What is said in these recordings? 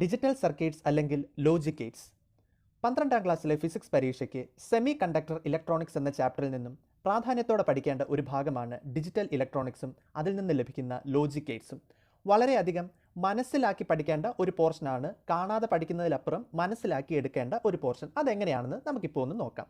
Digital circuits അല്ലെങ്കിൽ logic Gates 12ാം ക്ലാസ്സിലെ physics പരീക്ഷയ്ക്ക് സെമി കണ്ടക്ടർ ഇലക്ട്രോണിക്സ് എന്ന ചാപ്റ്ററിൽ നിന്നും പ്രാധാന്യത്തോടെ പഠിക്കേണ്ട ഒരു ഭാഗമാണ് ഡിജിറ്റൽ ഇലക്ട്രോണിക്സും അതിൽ നിന്ന് ലഭിക്കുന്ന ലോജിക് ഗേറ്റ്സും. വളരെയധികം മനസ്സിലാക്കി പഠിക്കേണ്ട ഒരു പോർഷനാണ്, കാണാതെ പഠിക്കുന്നതിലപ്പുറം മനസ്സിലാക്കി എടുക്കേണ്ട ഒരു പോർഷൻ. അതെങ്ങനെയാണെന്ന് നമുക്കിപ്പോൾ ഒന്ന് നോക്കാം.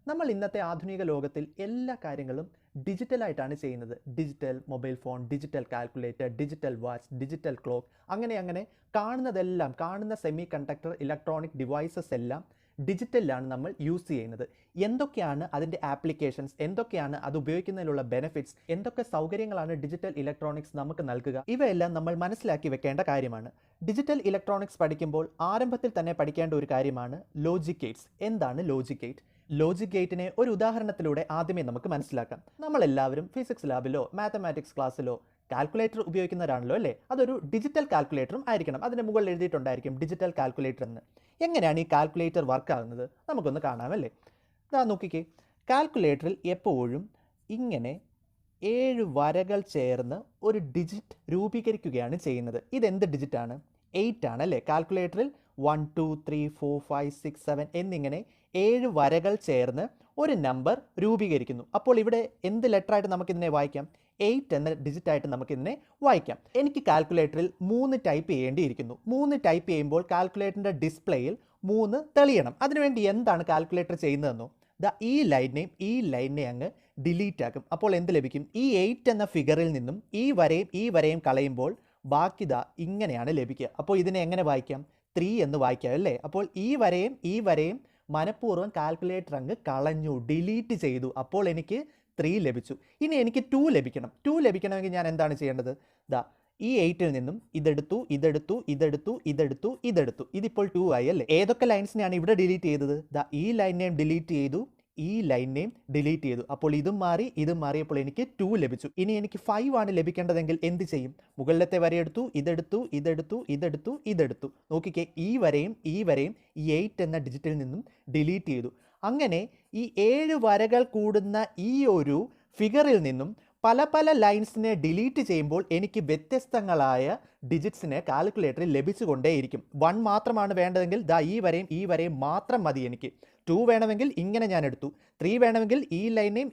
നമ്മൾ ഇന്നത്തെ ആധുനിക ലോകത്തിൽ എല്ലാ കാര്യങ്ങളും ഡിജിറ്റലായിട്ടാണ് ചെയ്യുന്നത്. Digital mobile phone, digital calculator, digital watch, digital clock, അങ്ങനെ കാണുന്നതെല്ലാം, കാണുന്ന സെമി കണ്ടക്ടർ ഇലക്ട്രോണിക് ഡിവൈസസ് എല്ലാം ഡിജിറ്റലിലാണ് നമ്മൾ യൂസ് ചെയ്യുന്നത്. എന്തൊക്കെയാണ് അതിൻ്റെ ആപ്ലിക്കേഷൻസ്, എന്തൊക്കെയാണ് അത് ഉപയോഗിക്കുന്നതിലുള്ള ബെനിഫിറ്റ്സ്, എന്തൊക്കെ സൗകര്യങ്ങളാണ് ഡിജിറ്റൽ ഇലക്ട്രോണിക്സ് നമുക്ക് നൽകുക, ഇവയെല്ലാം നമ്മൾ മനസ്സിലാക്കി വെക്കേണ്ട കാര്യമാണ്. ഡിജിറ്റൽ ഇലക്ട്രോണിക്സ് പഠിക്കുമ്പോൾ ആരംഭത്തിൽ തന്നെ പഠിക്കേണ്ട ഒരു കാര്യമാണ് ലോജിക് ഗേറ്റ്സ്. എന്താണ് ലോജിക് ഗേറ്റ്? ലോജിക് ഗേറ്റിനെ ഒരു ഉദാഹരണത്തിലൂടെ ആദ്യമേ നമുക്ക് മനസ്സിലാക്കാം. നമ്മളെല്ലാവരും ഫിസിക്സ് ലാബിലോ മാത്തമാറ്റിക്സ് ക്ലാസ്സിലോ കാൽക്കുലേറ്റർ ഉപയോഗിക്കുന്നവരാണല്ലോ അല്ലേ? അതൊരു ഡിജിറ്റൽ കാൽക്കുലേറ്ററും ആയിരിക്കണം. അതിൻ്റെ മുകളിൽ എഴുതിയിട്ടുണ്ടായിരിക്കും ഡിജിറ്റൽ കാൽക്കുലേറ്റർ എന്ന്. എങ്ങനെയാണ് ഈ കാൽക്കുലേറ്റർ വർക്ക് ആകുന്നത് നമുക്കൊന്ന് കാണാമല്ലേ? ഇതാ നോക്കിക്കേ, കാൽക്കുലേറ്ററിൽ എപ്പോഴും ഇങ്ങനെ 7 വരകൾ ചേർന്ന് ഒരു ഡിജിറ്റ് രൂപീകരിക്കുകയാണ് ചെയ്യുന്നത്. ഇതെന്ത് ഡിജിറ്റാണ്? 8 ആണ് അല്ലേ? കാൽക്കുലേറ്ററിൽ 1 2 3 4 5 6 7 എന്നിങ്ങനെ 7 വരകൾ ചേർന്ന് ഒരു നമ്പർ രൂപീകരിക്കുന്നു. അപ്പോൾ ഇവിടെ എന്ത് ലെറ്ററായിട്ട് നമുക്കിതിനെ വായിക്കാം? 8 എന്ന ഡിജിറ്റായിട്ട് നമുക്കിതിനെ വായിക്കാം. എനിക്ക് കാൽക്കുലേറ്ററിൽ 3 ടൈപ്പ് ചെയ്യേണ്ടിയിരിക്കുന്നു. 3 ടൈപ്പ് ചെയ്യുമ്പോൾ കാൽക്കുലേറ്ററിൻ്റെ ഡിസ്പ്ലേയിൽ 3 തെളിയണം. അതിനുവേണ്ടി എന്താണ് കാൽക്കുലേറ്റർ ചെയ്യുന്നതെന്നോ? ഈ ലൈനെ അങ്ങ് ഡിലീറ്റ് ആക്കും. അപ്പോൾ എന്ത് ലഭിക്കും? ഈ 8 എന്ന ഫിഗറിൽ നിന്നും ഈ വരയും കളയുമ്പോൾ ബാക്കി ഇങ്ങനെയാണ് ലഭിക്കുക. അപ്പോൾ ഇതിനെ എങ്ങനെ വായിക്കാം? 3 എന്ന് വായിക്കാം അല്ലേ? അപ്പോൾ ഈ വരയും മനഃപൂർവ്വം കാൽക്കുലേറ്റർ അങ്ങ് കളഞ്ഞു, ഡിലീറ്റ് ചെയ്തു. അപ്പോൾ എനിക്ക് 3 ലഭിച്ചു. ഇനി എനിക്ക് 2 ലഭിക്കണം. 2 ലഭിക്കണമെങ്കിൽ ഞാൻ എന്താണ് ചെയ്യേണ്ടത്? ഈ 8ൽ നിന്നും ഇതെടുത്തു. ഇതിപ്പോൾ 2 ആയി അല്ലേ? ഏതൊക്കെ ലൈൻസിനെയാണ് ഇവിടെ ഡിലീറ്റ് ചെയ്തത്? ഈ ലൈനെയും ഡിലീറ്റ് ചെയ്തു, ഈ ലൈനെയും ഡിലീറ്റ് ചെയ്തു. അപ്പോൾ ഇതും മാറിയപ്പോൾ എനിക്ക് 2 ലഭിച്ചു. ഇനി എനിക്ക് 5 ആണ് ലഭിക്കേണ്ടതെങ്കിൽ എന്ത് ചെയ്യും? മുകളിലത്തെ വരയെടുത്തു, ഇതെടുത്തു. നോക്കിക്കേ, ഈ വരയും ഈ 8 എന്ന ഡിജിറ്റിൽ നിന്നും ഡിലീറ്റ് ചെയ്തു. അങ്ങനെ ഈ 7 വരകൾ കൂടുന്ന ഈ ഒരു ഫിഗറിൽ നിന്നും പല ലൈൻസിനെ ഡിലീറ്റ് ചെയ്യുമ്പോൾ എനിക്ക് വ്യത്യസ്തങ്ങളായ ഡിജിറ്റ്സിനെ കാൽക്കുലേറ്ററിൽ ലഭിച്ചുകൊണ്ടേയിരിക്കും. 1 മാത്രമാണ് വേണ്ടതെങ്കിൽ ഈ വരയും മാത്രം മതി എനിക്ക്. 2 വേണമെങ്കിൽ ഇങ്ങനെ ഞാൻ എടുത്തു. 3 വേണമെങ്കിൽ ഈ ലൈനെയും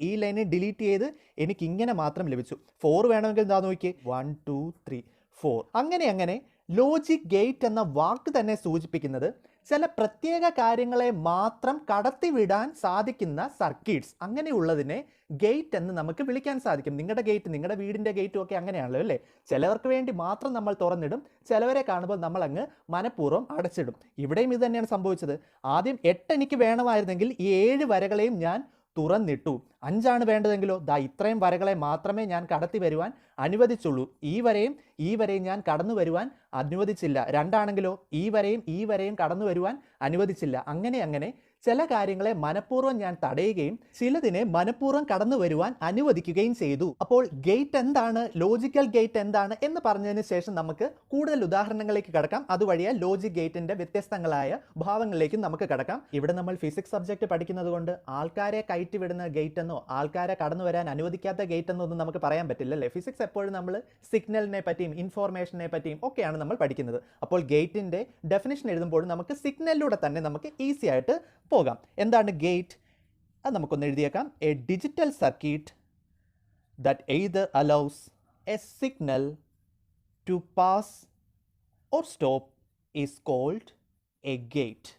ഡിലീറ്റ് ചെയ്ത് എനിക്ക് ഇങ്ങനെ മാത്രം ലഭിച്ചു. 4 വേണമെങ്കിൽ നോക്കിയേ, 1 2 3 4. അങ്ങനെ ലോജിക് ഗേറ്റ് എന്ന വാക്ക് തന്നെ സൂചിപ്പിക്കുന്നത് ചില പ്രത്യേക കാര്യങ്ങളെ മാത്രം കടത്തിവിടാൻ സാധിക്കുന്ന സർക്യൂട്ട്സ്, അങ്ങനെയുള്ളതിനെ ഗേറ്റ് എന്ന് നമുക്ക് വിളിക്കാൻ സാധിക്കും. നിങ്ങളുടെ ഗേറ്റ്, നിങ്ങളുടെ വീടിൻ്റെ ഗേറ്റും ഒക്കെ അങ്ങനെയാണല്ലോ അല്ലേ? ചിലവർക്ക് വേണ്ടി മാത്രം നമ്മൾ തുറന്നിടും, ചിലവരെ കാണുമ്പോൾ നമ്മൾ അങ്ങ് മനഃപൂർവ്വം അടച്ചിടും. ഇവിടെയും ഇത് തന്നെയാണ് സംഭവിച്ചത്. ആദ്യം 8 എനിക്ക് വേണമായിരുന്നെങ്കിൽ ഈ 7 വരകളെയും ഞാൻ തുറന്നിട്ടു. 5 ആണ് വേണ്ടതെങ്കിലോ ഇത്രയും വരകളെ മാത്രമേ ഞാൻ കടത്തി വരുവാൻ അനുവദിച്ചുള്ളൂ. ഈ വരയും ഞാൻ കടന്നു വരുവാൻ അനുവദിച്ചില്ല. 2 ആണെങ്കിലോ ഈ വരയും കടന്നു വരുവാൻ അനുവദിച്ചില്ല. അങ്ങനെ ചില കാര്യങ്ങളെ മനഃപൂർവ്വം ഞാൻ തടയുകയും ചിലതിനെ മനഃപൂർവ്വം കടന്നു വരുവാൻ അനുവദിക്കുകയും ചെയ്തു. അപ്പോൾ ഗേറ്റ് എന്താണ്, ലോജിക്കൽ ഗേറ്റ് എന്താണ് എന്ന് പറഞ്ഞതിന് ശേഷം നമുക്ക് കൂടുതൽ ഉദാഹരണങ്ങളിലേക്ക് കടക്കാം. അതുവഴിയാ ലോജിക് ഗേറ്റിന്റെ വ്യത്യസ്തങ്ങളായ ഭാവങ്ങളിലേക്കും നമുക്ക് കടക്കാം. ഇവിടെ നമ്മൾ ഫിസിക്സ് സബ്ജക്ട് പഠിക്കുന്നത് കൊണ്ട് ആൾക്കാരെ കയറ്റിവിടുന്ന ഗേറ്റ് എന്നോ ആൾക്കാരെ കടന്നു വരാൻ അനുവദിക്കാത്ത ഗേറ്റ് എന്നോ ഒന്നും നമുക്ക് പറയാൻ പറ്റില്ലല്ലേ? ഫിസിക്സ് എപ്പോഴും നമ്മൾ സിഗ്നലിനെ പറ്റിയും ഇൻഫോർമേഷനെ പറ്റിയും ഒക്കെയാണ് നമ്മൾ പഠിക്കുന്നത്. അപ്പോൾ ഗേറ്റിന്റെ ഡെഫിനിഷൻ എഴുതുമ്പോൾ നമുക്ക് സിഗ്നലിലൂടെ തന്നെ നമുക്ക് ഈസി ആയിട്ട് പോകാം. എന്താണ് ഗേറ്റ്? അത് നമുക്കൊന്ന് എഴുതിയേക്കാം. A digital circuit that either allows a signal to pass or stop is called a gate.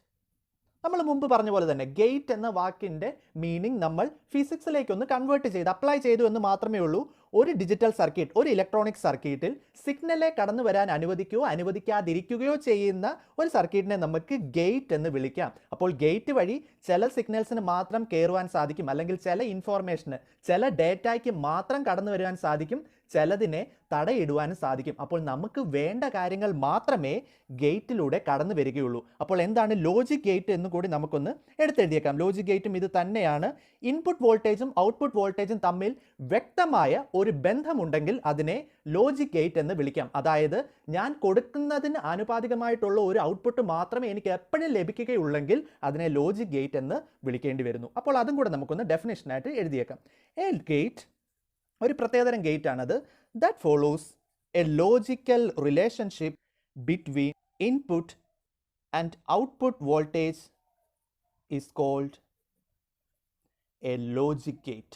നമ്മൾ മുമ്പ് പറഞ്ഞ പോലെ തന്നെ ഗേറ്റ് എന്ന വാക്കിൻ്റെ മീനിങ് നമ്മൾ ഫിസിക്സിലേക്കൊന്ന് കൺവേർട്ട് ചെയ്ത് അപ്ലൈ ചെയ്തു എന്ന് മാത്രമേ ഉള്ളൂ. ഒരു ഡിജിറ്റൽ സർക്യൂട്ട്, ഒരു ഇലക്ട്രോണിക് സർക്യൂട്ടിൽ സിഗ്നലെ കടന്നു വരാൻ അനുവദിക്കുകയോ അനുവദിക്കാതിരിക്കുകയോ ചെയ്യുന്ന ഒരു സർക്യൂട്ടിനെ നമുക്ക് ഗേറ്റ് എന്ന് വിളിക്കാം. അപ്പോൾ ഗേറ്റ് വഴി ചില സിഗ്നൽസിന് മാത്രം കയറുവാൻ സാധിക്കും, അല്ലെങ്കിൽ ചില ഇൻഫോർമേഷന്, ചില ഡേറ്റയ്ക്ക് മാത്രം കടന്നു വരുവാൻ സാധിക്കും, ചിലതിനെ തടയിടുവാനും സാധിക്കും. അപ്പോൾ നമുക്ക് വേണ്ട കാര്യങ്ങൾ മാത്രമേ ഗേറ്റിലൂടെ കടന്നു വരികയുള്ളൂ. അപ്പോൾ എന്താണ് ലോജിക് ഗേറ്റ് എന്ന് കൂടി നമുക്കൊന്ന് എടുത്തെഴുതിയേക്കാം. ലോജിക് ഗേറ്റും ഇത് തന്നെയാണ്. ഇൻപുട്ട് വോൾട്ടേജും ഔട്ട്പുട്ട് വോൾട്ടേജും തമ്മിൽ വ്യക്തമായ ഒരു ബന്ധമുണ്ടെങ്കിൽ അതിനെ ലോജിക് ഗേറ്റ് എന്ന് വിളിക്കാം. അതായത് ഞാൻ കൊടുക്കുന്നതിന് ആനുപാതികമായിട്ടുള്ള ഒരു ഔട്ട്പുട്ട് മാത്രമേ എനിക്ക് എപ്പോഴും ലഭിക്കുകയുള്ളെങ്കിൽ അതിനെ ലോജിക് ഗേറ്റ് എന്ന് വിളിക്കേണ്ടി വരുന്നു. അപ്പോൾ അതും കൂടെ നമുക്കൊന്ന് ഡെഫിനേഷനായിട്ട് എഴുതിയേക്കാം. എ ഗേറ്റ് ഒരു പ്രത്യേകതരം ഗേറ്റ് ആണത്. That follows A logical relationship between input and output voltage is called a logic gate.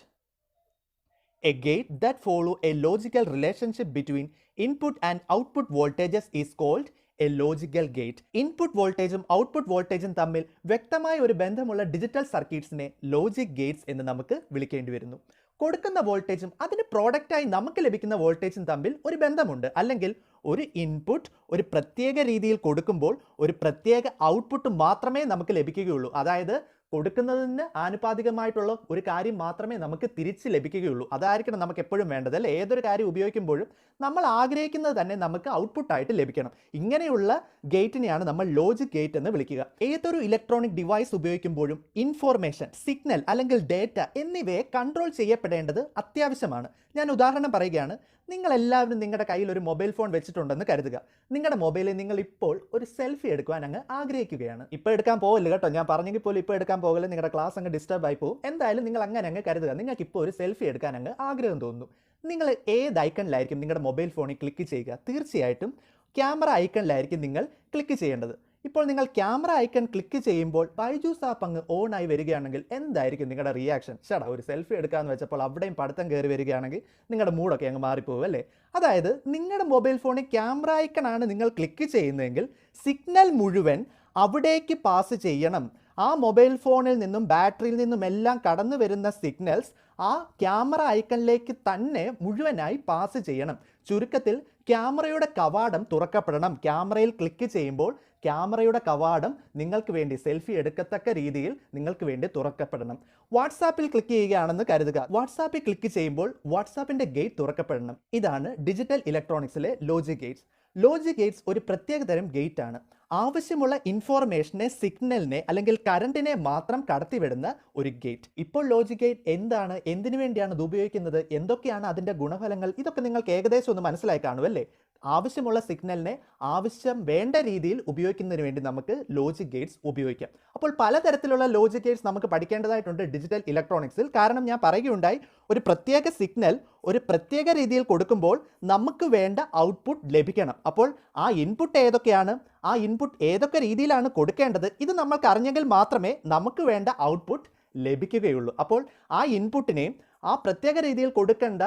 A gate that follow a logical relationship between input and output voltages is called a logical gate. Input വോൾട്ടേജും output വോൾട്ടേജും തമ്മിൽ വ്യക്തമായ ഒരു ബന്ധമുള്ള digital സർക്യൂട്ട്സിനെ logic Gates എന്ന് നമുക്ക് വിളിക്കേണ്ടി വരുന്നു. കൊടുക്കുന്ന വോൾട്ടേജും അതിന് പ്രോഡക്റ്റായി നമുക്ക് ലഭിക്കുന്ന വോൾട്ടേജും തമ്മിൽ ഒരു ബന്ധമുണ്ട്. അല്ലെങ്കിൽ ഒരു ഇൻപുട്ട് ഒരു പ്രത്യേക രീതിയിൽ കൊടുക്കുമ്പോൾ ഒരു പ്രത്യേക ഔട്ട്പുട്ട് മാത്രമേ നമുക്ക് ലഭിക്കുകയുള്ളൂ. അതായത് കൊടുക്കുന്നതിന് ആനുപാതികമായിട്ടുള്ള ഒരു കാര്യം മാത്രമേ നമുക്ക് തിരിച്ച് ലഭിക്കുകയുള്ളൂ. അതായിരിക്കണം നമുക്ക് എപ്പോഴും വേണ്ടത് അല്ലേ? ഏതൊരു കാര്യം ഉപയോഗിക്കുമ്പോഴും നമ്മൾ ആഗ്രഹിക്കുന്നത് തന്നെ നമുക്ക് ഔട്ട്പുട്ടായിട്ട് ലഭിക്കണം. ഇങ്ങനെയുള്ള ഗേറ്റിനെയാണ് നമ്മൾ ലോജിക് ഗേറ്റ് എന്ന് വിളിക്കുക. ഏതൊരു ഇലക്ട്രോണിക് ഡിവൈസ് ഉപയോഗിക്കുമ്പോഴും ഇൻഫോർമേഷൻ, സിഗ്നൽ അല്ലെങ്കിൽ ഡേറ്റ എന്നിവയെ കൺട്രോൾ ചെയ്യപ്പെടേണ്ടത് അത്യാവശ്യമാണ്. ഞാൻ ഉദാഹരണം പറയുകയാണ്. നിങ്ങളെല്ലാവരും നിങ്ങളുടെ കയ്യിൽ ഒരു മൊബൈൽ ഫോൺ വെച്ചിട്ടുണ്ടെന്ന് കരുതുക. നിങ്ങളുടെ മൊബൈലിൽ നിങ്ങൾ ഇപ്പോൾ ഒരു സെൽഫി എടുക്കുവാൻ അങ്ങ് ആഗ്രഹിക്കുകയാണ്. ഇപ്പോൾ എടുക്കാൻ പോകില്ല കേട്ടോ, ഞാൻ പറഞ്ഞെങ്കിൽ പോലും ഇപ്പോൾ എടുക്കാൻ പോകില്ല, നിങ്ങളുടെ ക്ലാസ് അങ്ങ് ഡിസ്റ്റർബ് ആയി പോകും. എന്തായാലും നിങ്ങൾ അങ്ങനെ അങ്ങ് കരുതുക, നിങ്ങൾക്ക് ഇപ്പോൾ ഒരു സെൽഫി എടുക്കാൻ അങ്ങ് ആഗ്രഹം തോന്നുന്നു. നിങ്ങൾ ഏത് ഐക്കണിലായിരിക്കും നിങ്ങളുടെ മൊബൈൽ ഫോണിൽ ക്ലിക്ക് ചെയ്യുക? തീർച്ചയായിട്ടും ക്യാമറ ഐക്കണിലായിരിക്കും നിങ്ങൾ ക്ലിക്ക് ചെയ്യേണ്ടത്. ഇപ്പോൾ നിങ്ങൾ ക്യാമറ ഐക്കൺ ക്ലിക്ക് ചെയ്യുമ്പോൾ ബൈജൂസ് ആപ്പ് അങ്ങ് ഓൺ ആയി വരികയാണെങ്കിൽ എന്തായിരിക്കും നിങ്ങളുടെ റിയാക്ഷൻ? ചേട്ടാ ഒരു സെൽഫി എടുക്കാമെന്ന് വെച്ചപ്പോൾ അവിടെയും പഠിത്തം കയറി വരികയാണെങ്കിൽ നിങ്ങളുടെ മൂഡൊക്കെ അങ്ങ് മാറിപ്പോകും അല്ലേ? അതായത് നിങ്ങളുടെ മൊബൈൽ ഫോണിൽ ക്യാമറ ഐക്കണാണ് നിങ്ങൾ ക്ലിക്ക് ചെയ്യുന്നതെങ്കിൽ സിഗ്നൽ മുഴുവൻ അവിടേക്ക് പാസ് ചെയ്യണം. ആ മൊബൈൽ ഫോണിൽ നിന്നും ബാറ്ററിയിൽ നിന്നും എല്ലാം കടന്നു വരുന്ന സിഗ്നൽസ് ആ ക്യാമറ ഐക്കണിലേക്ക് തന്നെ മുഴുവനായി പാസ് ചെയ്യണം. ചുരുക്കത്തിൽ ക്യാമറയുടെ കവാടം തുറക്കപ്പെടണം. ക്യാമറയിൽ ക്ലിക്ക് ചെയ്യുമ്പോൾ ക്യാമറയുടെ കവാടം നിങ്ങൾക്ക് വേണ്ടി സെൽഫി എടുക്കത്തക്ക രീതിയിൽ നിങ്ങൾക്ക് വേണ്ടി തുറക്കപ്പെടണം. വാട്സാപ്പിൽ ക്ലിക്ക് ചെയ്യുകയാണെന്ന് കരുതുക. വാട്സാപ്പിൽ ക്ലിക്ക് ചെയ്യുമ്പോൾ വാട്സാപ്പിൻ്റെ ഗേറ്റ് തുറക്കപ്പെടണം. ഇതാണ് ഡിജിറ്റൽ ഇലക്ട്രോണിക്സിലെ ലോജിക് ഗേറ്റ്സ്. ലോജിക് ഗേറ്റ്സ് ഒരു പ്രത്യേക തരം ഗേറ്റ് ആണ്. ആവശ്യമുള്ള ഇൻഫോർമേഷനെ, സിഗ്നലിനെ അല്ലെങ്കിൽ കറണ്ടിനെ മാത്രം കടത്തിവിടുന്ന ഒരു ഗേറ്റ്. ഇപ്പോൾ ലോജിക് ഗേറ്റ് എന്താണ്, എന്തിനു വേണ്ടിയാണ് ഇത് ഉപയോഗിക്കുന്നത്, എന്തൊക്കെയാണ് അതിൻ്റെ ഗുണഫലങ്ങൾ, ഇതൊക്കെ നിങ്ങൾക്ക് ഏകദേശം ഒന്ന് മനസ്സിലായി കാണുമല്ലേ? ആവശ്യമുള്ള സിഗ്നലിനെ ആവശ്യം വേണ്ട രീതിയിൽ ഉപയോഗിക്കുന്നതിന് വേണ്ടി നമുക്ക് ലോജിക് ഗേറ്റ്സ് ഉപയോഗിക്കാം. അപ്പോൾ പലതരത്തിലുള്ള ലോജിക് ഗേറ്റ്സ് നമുക്ക് പഠിക്കേണ്ടതായിട്ടുണ്ട് ഡിജിറ്റൽ ഇലക്ട്രോണിക്സിൽ. കാരണം ഞാൻ പറയുകയുണ്ടായി, ഒരു പ്രത്യേക സിഗ്നൽ ഒരു പ്രത്യേക രീതിയിൽ കൊടുക്കുമ്പോൾ നമുക്ക് വേണ്ട ഔട്ട്പുട്ട് ലഭിക്കണം. അപ്പോൾ ആ ഇൻപുട്ട് ഏതൊക്കെയാണ്, ആ ഇൻപുട്ട് ഏതൊക്കെ രീതിയിലാണ് കൊടുക്കേണ്ടത്, ഇത് നമ്മൾക്ക് അറിഞ്ഞെങ്കിൽ മാത്രമേ നമുക്ക് വേണ്ട ഔട്ട്പുട്ട് ലഭിക്കുകയുള്ളൂ. അപ്പോൾ ആ ഇൻപുട്ടിനെയും ആ പ്രത്യേക രീതിയിൽ കൊടുക്കേണ്ട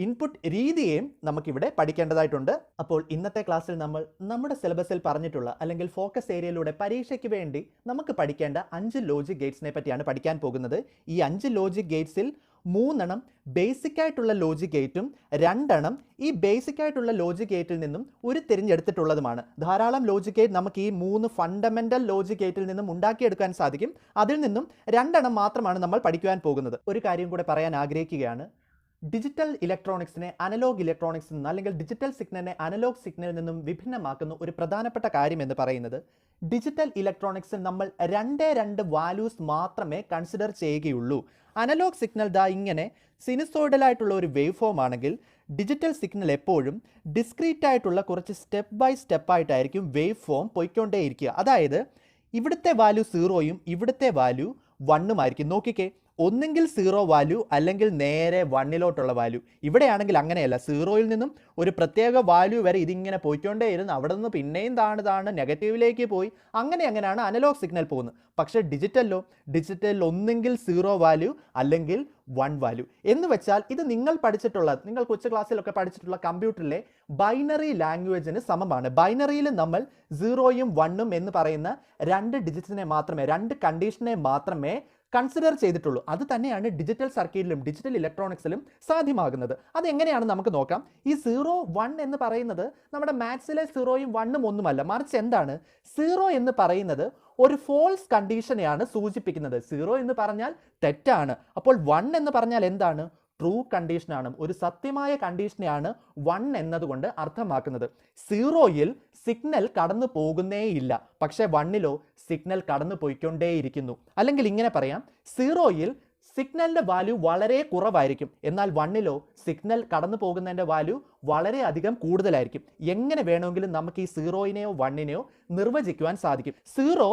ഇൻപുട്ട് രീതിയെയും നമുക്കിവിടെ പഠിക്കേണ്ടതായിട്ടുണ്ട്. അപ്പോൾ ഇന്നത്തെ ക്ലാസ്സിൽ നമ്മൾ നമ്മുടെ സിലബസിൽ പറഞ്ഞിട്ടുള്ള അല്ലെങ്കിൽ ഫോക്കസ് ഏരിയയിലൂടെ പരീക്ഷയ്ക്ക് വേണ്ടി നമുക്ക് പഠിക്കേണ്ട 5 ലോജിക് ഗേറ്റ്സിനെ പറ്റിയാണ് പഠിക്കാൻ പോകുന്നത്. ഈ 5 ലോജിക് ഗേറ്റ്സിൽ 3 ബേസിക് ആയിട്ടുള്ള ലോജിക് ഗേറ്റും 2 ഈ ബേസിക് ആയിട്ടുള്ള ലോജിക് ഗേറ്റിൽ നിന്നും തിരഞ്ഞെടുത്തിട്ടുള്ളതുമാണ്. ധാരാളം ലോജിക് ഗേറ്റ് നമുക്ക് ഈ 3 ഫണ്ടമെന്റൽ ലോജിക് ഗേറ്റിൽ നിന്നും ഉണ്ടാക്കിയെടുക്കാൻ സാധിക്കും. അതിൽ നിന്നും 2 മാത്രമാണ് നമ്മൾ പഠിക്കുവാൻ പോകുന്നത്. ഒരു കാര്യം കൂടെ പറയാൻ ആഗ്രഹിക്കുകയാണ്. ഡിജിറ്റൽ ഇലക്ട്രോണിക്സിനെ അനലോഗ് ഇലക്ട്രോണിക്സിൽ നിന്ന് അല്ലെങ്കിൽ ഡിജിറ്റൽ സിഗ്നലിനെ അനലോഗ് സിഗ്നലിൽ നിന്നും വിഭിന്നമാക്കുന്ന ഒരു പ്രധാനപ്പെട്ട കാര്യം എന്ന് പറയുന്നത്, ഡിജിറ്റൽ ഇലക്ട്രോണിക്സിൽ നമ്മൾ 2 വാല്യൂസ് മാത്രമേ കൺസിഡർ ചെയ്യുകയുള്ളൂ. അനലോഗ് സിഗ്നൽ ഇങ്ങനെ സിനുസോയിഡലായിട്ടുള്ള ഒരു വേവ് ഫോം ആണെങ്കിൽ ഡിജിറ്റൽ സിഗ്നൽ എപ്പോഴും ഡിസ്ക്രീറ്റ് ആയിട്ടുള്ള കുറച്ച് സ്റ്റെപ്പ് ബൈ സ്റ്റെപ്പ് ആയിട്ടായിരിക്കും വേവ് ഫോം പോയിക്കൊണ്ടേയിരിക്കുക. അതായത് ഇവിടുത്തെ വാല്യൂ 0യും ഇവിടുത്തെ വാല്യൂ 1ഉം ആയിരിക്കും. നോക്കിക്കേ, ഒന്നെങ്കിൽ 0 വാല്യൂ അല്ലെങ്കിൽ നേരെ 1ലോട്ടുള്ള വാല്യൂ. ഇവിടെയാണെങ്കിൽ അങ്ങനെയല്ല, 0യിൽ നിന്നും ഒരു പ്രത്യേക വാല്യൂ വരെ ഇതിങ്ങനെ പോയിക്കൊണ്ടേയിരുന്നു. അവിടെ നിന്ന് പിന്നെയും താണ് നെഗറ്റീവിലേക്ക് പോയി. അങ്ങനെയാണ് അനലോഗ് സിഗ്നൽ പോകുന്നത്. പക്ഷേ ഡിജിറ്റലിൽ ഒന്നെങ്കിൽ 0 വാല്യൂ അല്ലെങ്കിൽ 1 വാല്യൂ എന്ന് വെച്ചാൽ ഇത് നിങ്ങൾ കൊച്ചു ക്ലാസ്സിലൊക്കെ പഠിച്ചിട്ടുള്ള കമ്പ്യൂട്ടറിലെ ബൈനറി ലാംഗ്വേജിന് സമമാണ്. ബൈനറിയിൽ നമ്മൾ 0യും 1ഉം എന്ന് പറയുന്ന 2 ഡിജിറ്റിനെ മാത്രമേ, 2 കണ്ടീഷനെ മാത്രമേ കൺസിഡർ ചെയ്തിട്ടുള്ളൂ. അത് തന്നെയാണ് ഡിജിറ്റൽ സർക്യൂട്ടിലും ഡിജിറ്റൽ ഇലക്ട്രോണിക്സിലും സാധ്യമാകുന്നത്. അതെങ്ങനെയാണ് നമുക്ക് നോക്കാം. ഈ 0, 1 എന്ന് പറയുന്നത് നമ്മുടെ മാത്സിലെ 0യും 1ഉം ഒന്നുമല്ല, മറിച്ച് എന്താണ്, 0 എന്ന് പറയുന്നത് ഒരു ഫോൾസ് കണ്ടീഷനെയാണ് സൂചിപ്പിക്കുന്നത്. 0 എന്ന് പറഞ്ഞാൽ തെറ്റാണ്. അപ്പോൾ 1 എന്ന് പറഞ്ഞാൽ എന്താണ്, ട്രൂ കണ്ടീഷനാണ്, ഒരു സത്യമായ കണ്ടീഷനെയാണ് 1 എന്നതുകൊണ്ട് അർത്ഥമാക്കുന്നത്. 0യിൽ സിഗ്നൽ കടന്നു പോകുന്നേയില്ല, പക്ഷേ 1ലോ സിഗ്നൽ കടന്നു പോയിക്കൊണ്ടേയിരിക്കുന്നു. അല്ലെങ്കിൽ ഇങ്ങനെ പറയാം, 0യിൽ സിഗ്നലിൻ്റെ വാല്യൂ വളരെ കുറവായിരിക്കും, എന്നാൽ 1ലോ സിഗ്നൽ കടന്നു പോകുന്നതിൻ്റെ വാല്യൂ വളരെ അധികം കൂടുതലായിരിക്കും. എങ്ങനെ വേണമെങ്കിലും നമുക്ക് ഈ 0നെയോ 1നെയോ നിർവചിക്കുവാൻ സാധിക്കും. 0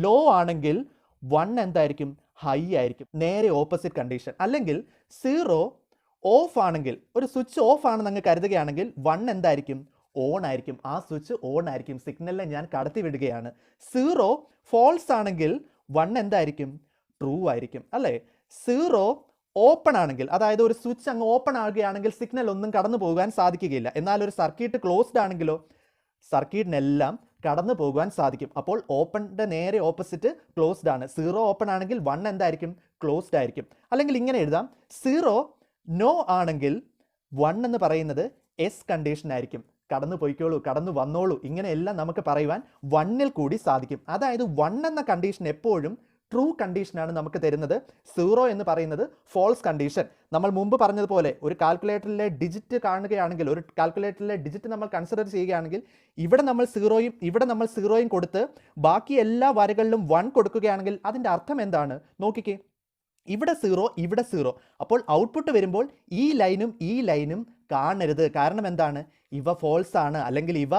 ലോ ആണെങ്കിൽ 1 എന്തായിരിക്കും, ഹൈ ആയിരിക്കും, നേരെ ഓപ്പോസിറ്റ് കണ്ടീഷൻ. അല്ലെങ്കിൽ 0 ഓഫ് ആണെങ്കിൽ, ഒരു സ്വിച്ച് ഓഫ് ആണെന്ന് അങ്ങ് കരുതുകയാണെങ്കിൽ 1 എന്തായിരിക്കും, ഓൺ ആയിരിക്കും, ആ സ്വിച്ച് ഓൺ ആയിരിക്കും, സിഗ്നലിനെ ഞാൻ കടത്തി വിടുകയാണ്. 0 ഫോൾസ് ആണെങ്കിൽ 1 എന്തായിരിക്കും? ട്രൂ ആയിരിക്കും അല്ലേ? 0 ഓപ്പൺ ആണെങ്കിൽ, അതായത് ഒരു സ്വിച്ച് അങ്ങ് ഓപ്പൺ ആകുകയാണെങ്കിൽ സിഗ്നൽ ഒന്നും കടന്നു പോകാൻ സാധിക്കുകയില്ല. എന്നാൽ ഒരു സർക്യൂട്ട് ക്ലോസ്ഡ് ആണെങ്കിലോ സർക്യൂട്ടിനെല്ലാം കടന്നു പോകുവാൻ സാധിക്കും. അപ്പോൾ ഓപ്പണിൻ്റെ നേരെ ഓപ്പോസിറ്റ് ക്ലോസ്ഡ് ആണ്. 0 ഓപ്പൺ ആണെങ്കിൽ 1 എന്തായിരിക്കും? ക്ലോസ്ഡ് ആയിരിക്കും. അല്ലെങ്കിൽ ഇങ്ങനെ എഴുതാം, 0 നോ ആണെങ്കിൽ 1 എന്ന് പറയുന്നത് എസ് കണ്ടീഷൻ ആയിരിക്കും. കടന്നു പോയിക്കോളൂ, കടന്നു വന്നോളൂ, ഇങ്ങനെയെല്ലാം നമുക്ക് പറയുവാൻ 1-ൽ കൂടി സാധിക്കും. അതായത് 1 എന്ന കണ്ടീഷൻ എപ്പോഴും ട്രൂ കണ്ടീഷനാണ് നമുക്ക് തരുന്നത്. 0 എന്ന് പറയുന്നത് ഫോൾസ് കണ്ടീഷൻ. നമ്മൾ മുമ്പ് പറഞ്ഞതുപോലെ ഒരു കാൽക്കുലേറ്ററിലെ ഡിജിറ്റ് കാണുകയാണെങ്കിൽ, ഒരു കാൽക്കുലേറ്ററിലെ ഡിജിറ്റ് നമ്മൾ കൺസിഡർ ചെയ്യുകയാണെങ്കിൽ ഇവിടെ നമ്മൾ 0യും കൊടുത്ത് ബാക്കി എല്ലാ വരകളിലും 1 കൊടുക്കുകയാണെങ്കിൽ അതിൻ്റെ അർത്ഥം എന്താണ്? നോക്കിക്കേ, ഇവിടെ 0. അപ്പോൾ ഔട്ട്പുട്ട് വരുമ്പോൾ ഈ ലൈനും കാണരുത്. കാരണം എന്താണ്? ഇവ ഫോൾസ് ആണ്, അല്ലെങ്കിൽ ഇവ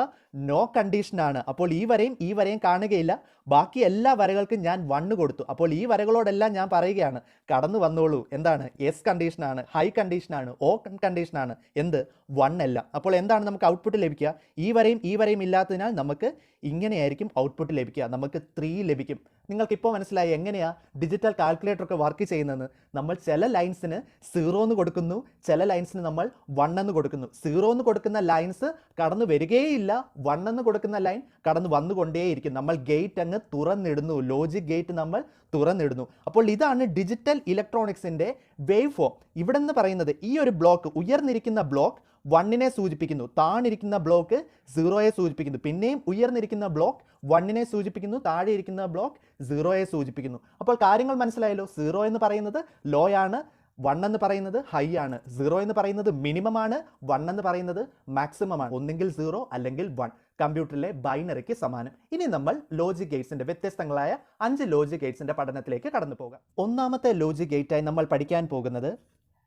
നോ കണ്ടീഷനാണ്. അപ്പോൾ ഈ വരയും കാണുകയില്ല. ബാക്കി എല്ലാ വരകൾക്കും ഞാൻ 1 കൊടുത്തു. അപ്പോൾ ഈ വരകളോടെല്ലാം ഞാൻ പറയുകയാണ്, കടന്നു വന്നോളൂ. എന്താണ്? എസ് കണ്ടീഷനാണ്, ഹൈ കണ്ടീഷനാണ്, ഓ കണ്ടീഷനാണ്, എന്ത്? 1 അല്ല. അപ്പോൾ എന്താണ് നമുക്ക് ഔട്ട്പുട്ട് ലഭിക്കുക? ഈ വരയും ഇല്ലാത്തതിനാൽ നമുക്ക് ഇങ്ങനെയായിരിക്കും ഔട്ട്പുട്ട് ലഭിക്കുക. നമുക്ക് 3 ലഭിക്കും. നിങ്ങൾക്കിപ്പോൾ മനസ്സിലായി എങ്ങനെയാ ഡിജിറ്റൽ കാൽക്കുലേറ്റർ ഒക്കെ വർക്ക് ചെയ്യുന്നതെന്ന്. നമ്മൾ ചില ലൈൻസിന് 0 എന്ന് കൊടുക്കുന്നു, ചില ലൈൻസിന് നമ്മൾ 1 എന്ന് കൊടുക്കുന്നു. 0 എന്ന് കൊടുക്കുന്ന ലൈൻസ് കടന്നു വരികയില്ല, 1 എന്ന് കൊടുക്കുന്ന ലൈൻ കടന്നു വന്നുകൊണ്ടേയിരിക്കും. നമ്മൾ ഗേറ്റ് അങ്ങ് തുറന്നിടുന്നു, ലോജിക് ഗേറ്റ് നമ്മൾ തുറന്നിടുന്നു. അപ്പോൾ ഇതാണ് ഡിജിറ്റൽ ഇലക്ട്രോണിക്സിൻ്റെ വേവ് ഫോം. ഇവിടെ നിന്ന് പറയുന്നത് ഈ ഒരു ബ്ലോക്ക്, ഉയർന്നിരിക്കുന്ന ബ്ലോക്ക് 1നെ സൂചിപ്പിക്കുന്നു, താണിരിക്കുന്ന ബ്ലോക്ക് 0യെ സൂചിപ്പിക്കുന്നു, പിന്നെയും ഉയർന്നിരിക്കുന്ന ബ്ലോക്ക് 1നെ സൂചിപ്പിക്കുന്നു, താഴെ ഇരിക്കുന്ന ബ്ലോക്ക് 0യെ സൂചിപ്പിക്കുന്നു. അപ്പോൾ കാര്യങ്ങൾ മനസ്സിലായല്ലോ. 0 എന്ന് പറയുന്നത് ലോ ആണ്, 1 എന്ന് പറയുന്നത് ഹൈ ആണ്, 0 എന്ന് പറയുന്നത് മിനിമം ആണ്, 1 എന്ന് പറയുന്നത് മാക്സിമം ആണ്. ഒന്നെങ്കിൽ 0 അല്ലെങ്കിൽ 1. കമ്പ്യൂട്ടറിലെ ബൈനറിക്ക് സമാനം. ഇനി നമ്മൾ ലോജിക് ഗേറ്റ്സിന്റെ വ്യത്യസ്തങ്ങളായ 5 ലോജിക് ഗേറ്റ്സിന്റെ പഠനത്തിലേക്ക് കടന്നു പോകാം. ഒന്നാമത്തെ ലോജിക് ഗേറ്റായി നമ്മൾ പഠിക്കാൻ പോകുന്നത്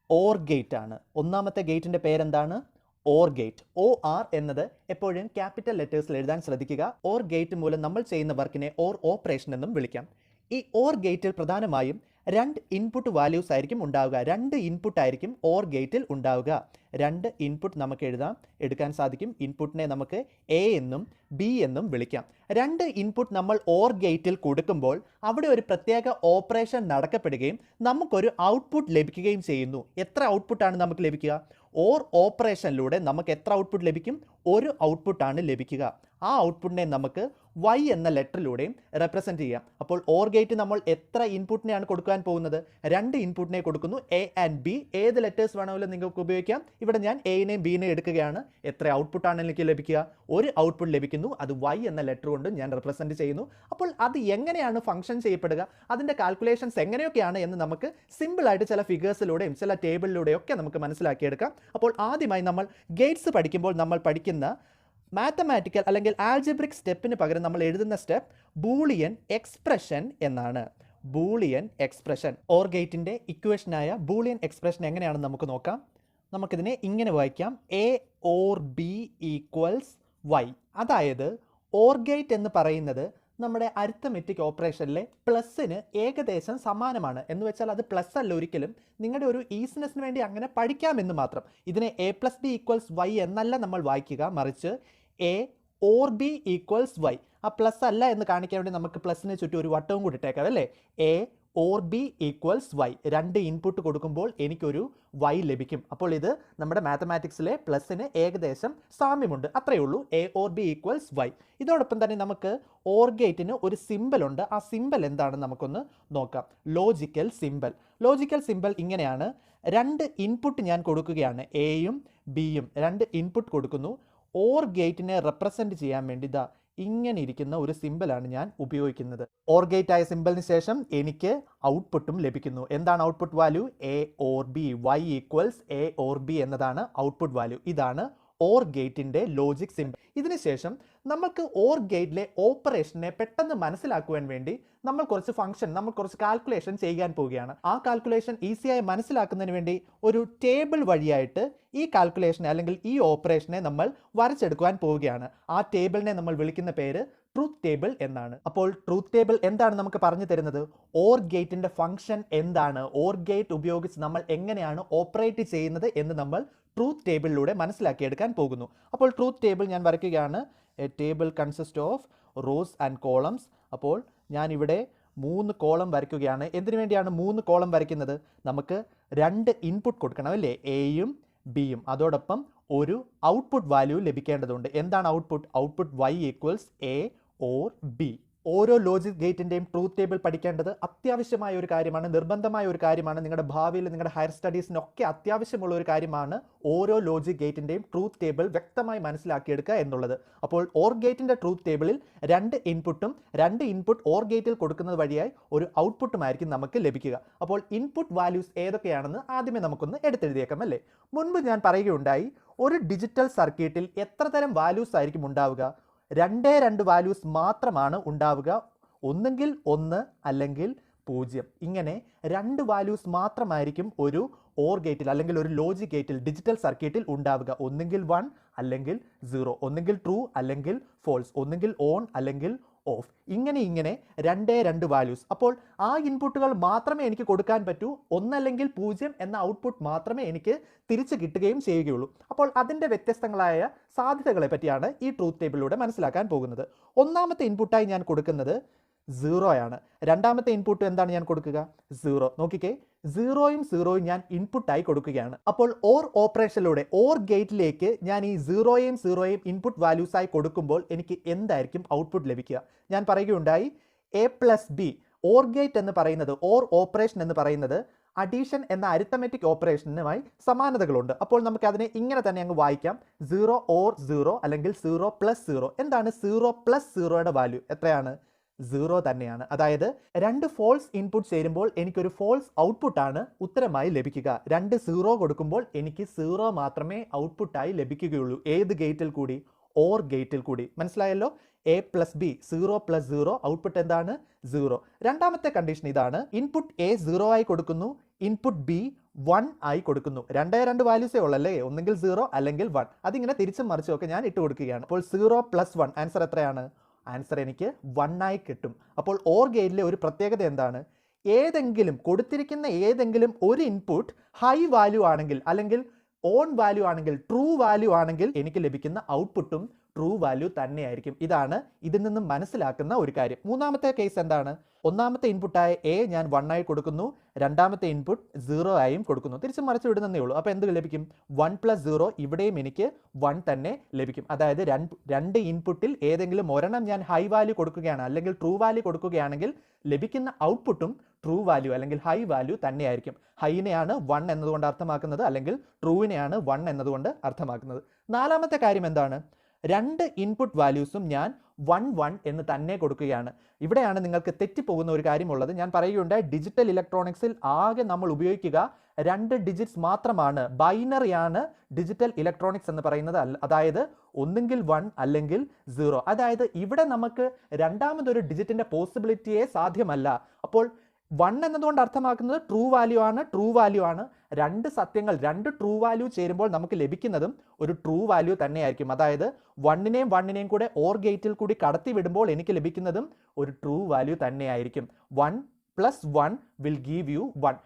ഓർ ഗേറ്റ് ആണ്. ഒന്നാമത്തെ ഗേറ്റിന്റെ പേരെന്താണ്? Or gate. OR എന്നത് എപ്പോഴും ക്യാപിറ്റൽ ലെറ്റേഴ്സിൽ എഴുതാൻ ശ്രദ്ധിക്കുക. ഓർ ഗേറ്റ് മൂലം നമ്മൾ ചെയ്യുന്ന വർക്കിനെ ഓർ ഓപ്പറേഷൻ എന്നും വിളിക്കാം. ഈ ഓർ ഗേറ്റിൽ പ്രധാനമായും 2 ഇൻപുട്ട് വാല്യൂസ് ആയിരിക്കും ഉണ്ടാവുക. 2 ഇൻപുട്ട് ആയിരിക്കും ഓർ ഗേറ്റിൽ ഉണ്ടാവുക. 2 ഇൻപുട്ട് നമുക്ക് എടുക്കാൻ സാധിക്കും. ഇൻപുട്ടിനെ നമുക്ക് A എന്നും B എന്നും വിളിക്കാം. 2 ഇൻപുട്ട് നമ്മൾ ഓർ ഗേറ്റിൽ കൊടുക്കുമ്പോൾ അവിടെ ഒരു പ്രത്യേക ഓപ്പറേഷൻ നടക്കപ്പെടുകയും നമുക്കൊരു ഔട്ട്പുട്ട് ലഭിക്കുകയും ചെയ്യുന്നു. എത്ര ഔട്ട്പുട്ടാണ് നമുക്ക് ലഭിക്കുക? ഓർ ഓപ്പറേഷനിലൂടെ നമുക്ക് എത്ര ഔട്ട്പുട്ട് ലഭിക്കും? ഒരു ഔട്ട്പുട്ടാണ് ലഭിക്കുക. ആ ഔട്ട്പുട്ടിനെ നമുക്ക് Y എന്ന ലെറ്ററിലൂടെയും റെപ്രസെൻറ്റ് ചെയ്യാം. അപ്പോൾ ഓർ ഗേറ്റ് നമ്മൾ എത്ര ഇൻപുട്ടിനെയാണ് കൊടുക്കാൻ പോകുന്നത്? 2 ഇൻപുട്ടിനെ കൊടുക്കുന്നു, A ആൻഡ് B. ഏത് ലെറ്റേഴ്സ് വേണമെങ്കിലും നിങ്ങൾക്ക് ഉപയോഗിക്കാം. ഇവിടെ ഞാൻ Aനെയും Bനെയും എടുക്കുകയാണ്. എത്ര ഔട്ട്പുട്ടാണ് എനിക്ക് ലഭിക്കുക? ഒരു ഔട്ട്പുട്ട് ലഭിക്കുന്നു. അത് Y എന്ന ലെറ്റർ കൊണ്ട് ഞാൻ റെപ്രസെൻറ്റ് ചെയ്യുന്നു. അപ്പോൾ അത് എങ്ങനെയാണ് ഫംഗ്ഷൻ ചെയ്യപ്പെടുക, അതിൻ്റെ കാൽക്കുലേഷൻസ് എങ്ങനെയൊക്കെയാണ് എന്ന് നമുക്ക് സിമ്പിളായിട്ട് ചില ഫിഗേഴ്സിലൂടെയും ചില ടേബിളിലൂടെയും ഒക്കെ നമുക്ക് മനസ്സിലാക്കിയെടുക്കാം. അപ്പോൾ ആദ്യമായി നമ്മൾ ഗേറ്റ്സ് പഠിക്കുമ്പോൾ നമ്മൾ പഠിക്കുന്ന മാത്തമാറ്റിക്കൽ അല്ലെങ്കിൽ ആൽജിബ്രിക് സ്റ്റെപ്പിന് പകരം നമ്മൾ എഴുതുന്ന സ്റ്റെപ്പ് ബൂളിയൻ എക്സ്പ്രഷൻ എന്നാണ്. Boolean expression. ഓർ ഗേറ്റിൻ്റെ ഇക്വേഷനായ ബൂളിയൻ എക്സ്പ്രഷൻ എങ്ങനെയാണെന്ന് നമുക്ക് നോക്കാം. നമുക്കിതിനെ ഇങ്ങനെ വായിക്കാം: A or B equals Y. അതായത് ഓർ ഗേറ്റ് എന്ന് പറയുന്നത് നമ്മുടെ അരിത്തമെറ്റിക് ഓപ്പറേഷനിലെ പ്ലസ്സിന് ഏകദേശം സമാനമാണ്. എന്ന് വെച്ചാൽ അത് പ്ലസ് അല്ല ഒരിക്കലും, നിങ്ങളുടെ ഒരു ഈസിനെസ്സിന് വേണ്ടി അങ്ങനെ പഠിക്കാമെന്ന് മാത്രം. ഇതിനെ A+B ഈക്വൽസ് Y എന്നല്ല നമ്മൾ വായിക്കുക, മറിച്ച് A or B equals Y. ആ പ്ലസ് അല്ല എന്ന് കാണിക്കാൻ വേണ്ടി നമുക്ക് പ്ലസിന് ചുറ്റും ഒരു വട്ടവും കൂടി ഇട്ടേക്കാം അല്ലേ? A or B equals Y. 2 input കൊടുക്കുമ്പോൾ എനിക്കൊരു Y ലഭിക്കും. അപ്പോൾ ഇത് നമ്മുടെ മാത്തമാറ്റിക്സിലെ പ്ലസിന് ഏകദേശം സാമ്യമുണ്ട്, അത്രയേ ഉള്ളൂ. A or B equals Y. ഇതോടൊപ്പം തന്നെ നമുക്ക് ഓർ ഗേറ്റിന് ഒരു സിമ്പൽ ഉണ്ട്. ആ സിമ്പൽ എന്താണെന്ന് നമുക്കൊന്ന് നോക്കാം. Logical symbol. ലോജിക്കൽ സിമ്പൽ ഇങ്ങനെയാണ്. 2 ഇൻപുട്ട് ഞാൻ കൊടുക്കുകയാണ്, Aയും Bയും 2 ഇൻപുട്ട് കൊടുക്കുന്നു. ഓർ ഗേറ്റിനെ റെപ്രസെൻറ്റ് ചെയ്യാൻ വേണ്ടി ഇങ്ങനെ ഇരിക്കുന്ന ഒരു സിമ്പലാണ് ഞാൻ ഉപയോഗിക്കുന്നത്. ഓർ ഗേറ്റ് ആയ സിമ്പലിന് ശേഷം എനിക്ക് ഔട്ട്പുട്ടും ലഭിക്കുന്നു. എന്താണ് output value? A or B. Y equals A or B എന്നതാണ് ഔട്ട്പുട്ട് വാല്യൂ. ഇതാണ് ഓർ ഗേറ്റിൻ്റെ ലോജിക് സിമ്പൽ. ഇതിനുശേഷം നമ്മൾക്ക് ഓർ ഗേറ്റിലെ ഓപ്പറേഷനെ പെട്ടെന്ന് മനസ്സിലാക്കുവാൻ വേണ്ടി നമ്മൾ കുറച്ച് കാൽക്കുലേഷൻ ചെയ്യാൻ പോവുകയാണ്. ആ കാൽക്കുലേഷൻ ഈസിയായി മനസ്സിലാക്കുന്നതിന് വേണ്ടി ഒരു ടേബിൾ വഴിയായിട്ട് ഈ കാൽക്കുലേഷനെ അല്ലെങ്കിൽ ഈ ഓപ്പറേഷനെ നമ്മൾ വരച്ചെടുക്കുവാൻ പോവുകയാണ്. ആ ടേബിളിനെ നമ്മൾ വിളിക്കുന്ന പേര് ട്രൂത്ത് ടേബിൾ എന്നാണ്. അപ്പോൾ ട്രൂത്ത് ടേബിൾ എന്താണ് നമുക്ക് പറഞ്ഞു തരുന്നത്? ഓർ ഗേറ്റിന്റെ ഫംഗ്ഷൻ എന്താണ്, ഓർ ഗേറ്റ് ഉപയോഗിച്ച് നമ്മൾ എങ്ങനെയാണ് ഓപ്പറേറ്റ് ചെയ്യുന്നത് എന്ന് നമ്മൾ ട്രൂത്ത് ടേബിളിലൂടെ മനസ്സിലാക്കിയെടുക്കാൻ പോകുന്നു. അപ്പോൾ ട്രൂത്ത് ടേബിൾ ഞാൻ വരയ്ക്കുകയാണ്. A table consist of rows and columns. അപ്പോൾ ഞാനിവിടെ 3 കോളം വരയ്ക്കുകയാണ്. എന്തിനു വേണ്ടിയാണ് 3 കോളം വരയ്ക്കുന്നത്? നമുക്ക് 2 ഇൻപുട്ട് കൊടുക്കണം അല്ലേ, എയും ബിയും. അതോടൊപ്പം ഒരു ഔട്ട്പുട്ട് വാല്യൂ ലഭിക്കേണ്ടതുണ്ട്. എന്താണ് output? Output y equals A or B. ഓരോ ലോജിക് ഗേറ്റിൻ്റെയും ട്രൂത്ത് ടേബിൾ പഠിക്കേണ്ടത് അത്യാവശ്യമായ ഒരു കാര്യമാണ്, നിർബന്ധമായ ഒരു കാര്യമാണ്. നിങ്ങളുടെ ഭാവിയിൽ നിങ്ങളുടെ ഹയർ സ്റ്റഡീസിനൊക്കെ അത്യാവശ്യമുള്ള ഒരു കാര്യമാണ് ഓരോ ലോജിക് ഗേറ്റിൻ്റെയും ട്രൂത്ത് ടേബിൾ വ്യക്തമായി മനസ്സിലാക്കിയെടുക്കുക എന്നുള്ളത്. അപ്പോൾ ഓർ ഗേറ്റിൻ്റെ ട്രൂത്ത് ടേബിളിൽ 2 ഇൻപുട്ടും 2 ഇൻപുട്ട് ഓർ ഗേറ്റിൽ കൊടുക്കുന്നത് വഴിയായി ഒരു ഔട്ട്പുട്ടുമായിരിക്കും നമുക്ക് ലഭിക്കുക. അപ്പോൾ ഇൻപുട്ട് വാല്യൂസ് ഏതൊക്കെയാണെന്ന് ആദ്യമേ നമുക്കൊന്ന് എടുത്തെഴുതിയേക്കാം അല്ലേ. മുൻപ് ഞാൻ പറയുകയുണ്ടായി, ഒരു ഡിജിറ്റൽ സർക്യൂട്ടിൽ എത്ര തരം വാല്യൂസ് ആയിരിക്കും ഉണ്ടാവുക? 2 വാല്യൂസ് മാത്രമാണ് ഉണ്ടാവുക. ഒന്നുകിൽ 1 അല്ലെങ്കിൽ 0. ഇങ്ങനെ 2 വാല്യൂസ് മാത്രമായിരിക്കും ഒരു ഓർ ഗേറ്റിൽ അല്ലെങ്കിൽ ഒരു ലോജിക് ഗേറ്റിൽ ഡിജിറ്റൽ സർക്യൂട്ടിൽ ഉണ്ടാവുക. ഒന്നുകിൽ 1 അല്ലെങ്കിൽ 0, ഒന്നുകിൽ ട്രൂ അല്ലെങ്കിൽ ഫോൾസ്, ഒന്നുകിൽ ഓൺ അല്ലെങ്കിൽ ഓഫ്. ഇങ്ങനെ 2 വാല്യൂസ്. അപ്പോൾ ആ ഇൻപുട്ടുകൾ മാത്രമേ എനിക്ക് കൊടുക്കാൻ പറ്റൂ. 1 അല്ലെങ്കിൽ 0 എന്ന ഔട്ട്പുട്ട് മാത്രമേ എനിക്ക് തിരിച്ച് കിട്ടുകയും ചെയ്യുകയുള്ളൂ. അപ്പോൾ അതിൻ്റെ വ്യത്യസ്തങ്ങളായ സാധ്യതകളെ പറ്റിയാണ് ഈ ട്രൂത്ത് ടേബിളിലൂടെ മനസ്സിലാക്കാൻ പോകുന്നത്. ഒന്നാമത്തെ ഇൻപുട്ടായി ഞാൻ കൊടുക്കുന്നത് 0 ആണ്. രണ്ടാമത്തെ ഇൻപുട്ട് എന്താണ് ഞാൻ കൊടുക്കുക? 0. നോക്കിക്കേ, 0യും 0യും ഞാൻ ഇൻപുട്ടായി കൊടുക്കുകയാണ്. അപ്പോൾ ഓർ ഓപ്പറേഷനിലൂടെ ഓർ ഗേറ്റിലേക്ക് ഞാൻ ഈ 0യും 0യും ഇൻപുട്ട് വാല്യൂസായി കൊടുക്കുമ്പോൾ എനിക്ക് എന്തായിരിക്കും ഔട്ട്പുട്ട് ലഭിക്കുക? ഞാൻ പറയുകയുണ്ടായി, A plus B. Or gate എന്ന് പറയുന്നത്, ഓർ ഓപ്പറേഷൻ എന്ന് പറയുന്നത് അഡീഷൻ എന്ന അരിത്തമെറ്റിക് ഓപ്പറേഷനുമായി സമാനതകളുണ്ട്. അപ്പോൾ നമുക്ക് അതിനെ ഇങ്ങനെ തന്നെ അങ്ങ് വായിക്കാം, 0 ഓർ 0 അല്ലെങ്കിൽ 0 പ്ലസ് 0. എന്താണ് 0 പ്ലസ് 0യുടെ വാല്യൂ? എത്രയാണ്? 0 തന്നെയാണ്. അതായത് 2 ഫോൾസ് ഇൻപുട്ട് ചേരുമ്പോൾ എനിക്കൊരു ഫോൾസ് ഔട്ട്പുട്ടാണ് ഉത്തരമായി ലഭിക്കുക. 2 0 കൊടുക്കുമ്പോൾ എനിക്ക് 0 മാത്രമേ ഔട്ട്പുട്ടായി ലഭിക്കുകയുള്ളൂ. ഏത് ഗേറ്റിൽ കൂടി? ഓർ ഗേറ്റിൽ കൂടി. മനസ്സിലായല്ലോ? A plus B, 0 plus 0, output എന്താണ്? 0. രണ്ടാമത്തെ കണ്ടീഷൻ ഇതാണ്, ഇൻപുട്ട് എ 0 ആയി കൊടുക്കുന്നു, ഇൻപുട്ട് ബി 1 ആയി കൊടുക്കുന്നു. 2 വാല്യൂസേ ഉള്ളല്ലേ, ഒന്നെങ്കിൽ 0 അല്ലെങ്കിൽ 1. അതിങ്ങനെ തിരിച്ചും മറിച്ചും ഒക്കെ ഞാൻ ഇട്ട് കൊടുക്കുകയാണ്. അപ്പോൾ 0 പ്ലസ് 1 ആൻസർ എത്രയാണ്? ആൻസർ എനിക്ക് 1 ആയി കിട്ടും. അപ്പോൾ ഓർ ഗേറ്റിലെ ഒരു പ്രത്യേകത എന്താണ്? കൊടുത്തിരിക്കുന്ന ഏതെങ്കിലും ഒരു ഇൻപുട്ട് ഹൈ വാല്യൂ ആണെങ്കിൽ അല്ലെങ്കിൽ ഓൺ വാല്യൂ ആണെങ്കിൽ, ട്രൂ വാല്യൂ ആണെങ്കിൽ എനിക്ക് ലഭിക്കുന്ന ഔട്ട്പുട്ടും ട്രൂ വാല്യൂ തന്നെയായിരിക്കും. ഇതാണ് ഇതിൽ നിന്നും മനസ്സിലാക്കുന്ന ഒരു കാര്യം. മൂന്നാമത്തെ കേസ് എന്താണ്? ഒന്നാമത്തെ ഇൻപുട്ടായ എ ഞാൻ 1 ആയി കൊടുക്കുന്നു, രണ്ടാമത്തെ ഇൻപുട്ട് 0 ആയും കൊടുക്കുന്നു. തിരിച്ചും മറിച്ച് വിടുന്നേ ഉള്ളൂ. അപ്പോൾ എന്ത് ലഭിക്കും? 1 പ്ലസ് 0, ഇവിടെയും എനിക്ക് 1 തന്നെ ലഭിക്കും. അതായത് 2 ഇൻപുട്ടിൽ ഏതെങ്കിലും ഒരെണ്ണം ഞാൻ ഹൈ വാല്യൂ കൊടുക്കുകയാണ് അല്ലെങ്കിൽ ട്രൂ വാല്യൂ കൊടുക്കുകയാണെങ്കിൽ ലഭിക്കുന്ന ഔട്ട്പുട്ടും ട്രൂ വാല്യൂ അല്ലെങ്കിൽ ഹൈ വാല്യൂ തന്നെയായിരിക്കും. ഹൈനെയാണ് 1 എന്നതുകൊണ്ട് അർത്ഥമാക്കുന്നത്, അല്ലെങ്കിൽ ട്രൂവിനെയാണ് 1 എന്നതുകൊണ്ട് അർത്ഥമാക്കുന്നത്. നാലാമത്തെ കാര്യം എന്താണ്? 2 ഇൻപുട്ട് വാല്യൂസും ഞാൻ 1 1 എന്ന് തന്നെ കൊടുക്കുകയാണ്. ഇവിടെയാണ് നിങ്ങൾക്ക് തെറ്റിപ്പോകുന്ന ഒരു കാര്യമുള്ളത്. ഞാൻ പറയുകയുണ്ടായി, ഡിജിറ്റൽ ഇലക്ട്രോണിക്സിൽ ആകെ നമ്മൾ ഉപയോഗിക്കുക 2 ഡിജിറ്റ്സ് മാത്രമാണ്. ബൈനറിയാണ് ഡിജിറ്റൽ ഇലക്ട്രോണിക്സ് എന്ന് പറയുന്നത്. അതായത് ഒന്നുകിൽ 1 അല്ലെങ്കിൽ 0. അതായത് ഇവിടെ നമുക്ക് രണ്ടാമതൊരു ഡിജിറ്റിന്റെ പോസിബിലിറ്റിയെ സാധ്യമല്ല. അപ്പോൾ 1 എന്നതുകൊണ്ട് അർത്ഥമാക്കുന്നത് ട്രൂ വാല്യൂ ആണ്. 2 സത്യങ്ങൾ, 2 ട്രൂ വാല്യൂ ചേരുമ്പോൾ നമുക്ക് ലഭിക്കുന്നതും ഒരു ട്രൂ വാല്യൂ തന്നെയായിരിക്കും. അതായത് 1നെയും കൂടെ ഓർ ഗേറ്റിൽ കൂടി കടത്തി വിടുമ്പോൾ എനിക്ക് ലഭിക്കുന്നതും ഒരു ട്രൂ വാല്യൂ തന്നെയായിരിക്കും. 1 plus 1 will give you 1.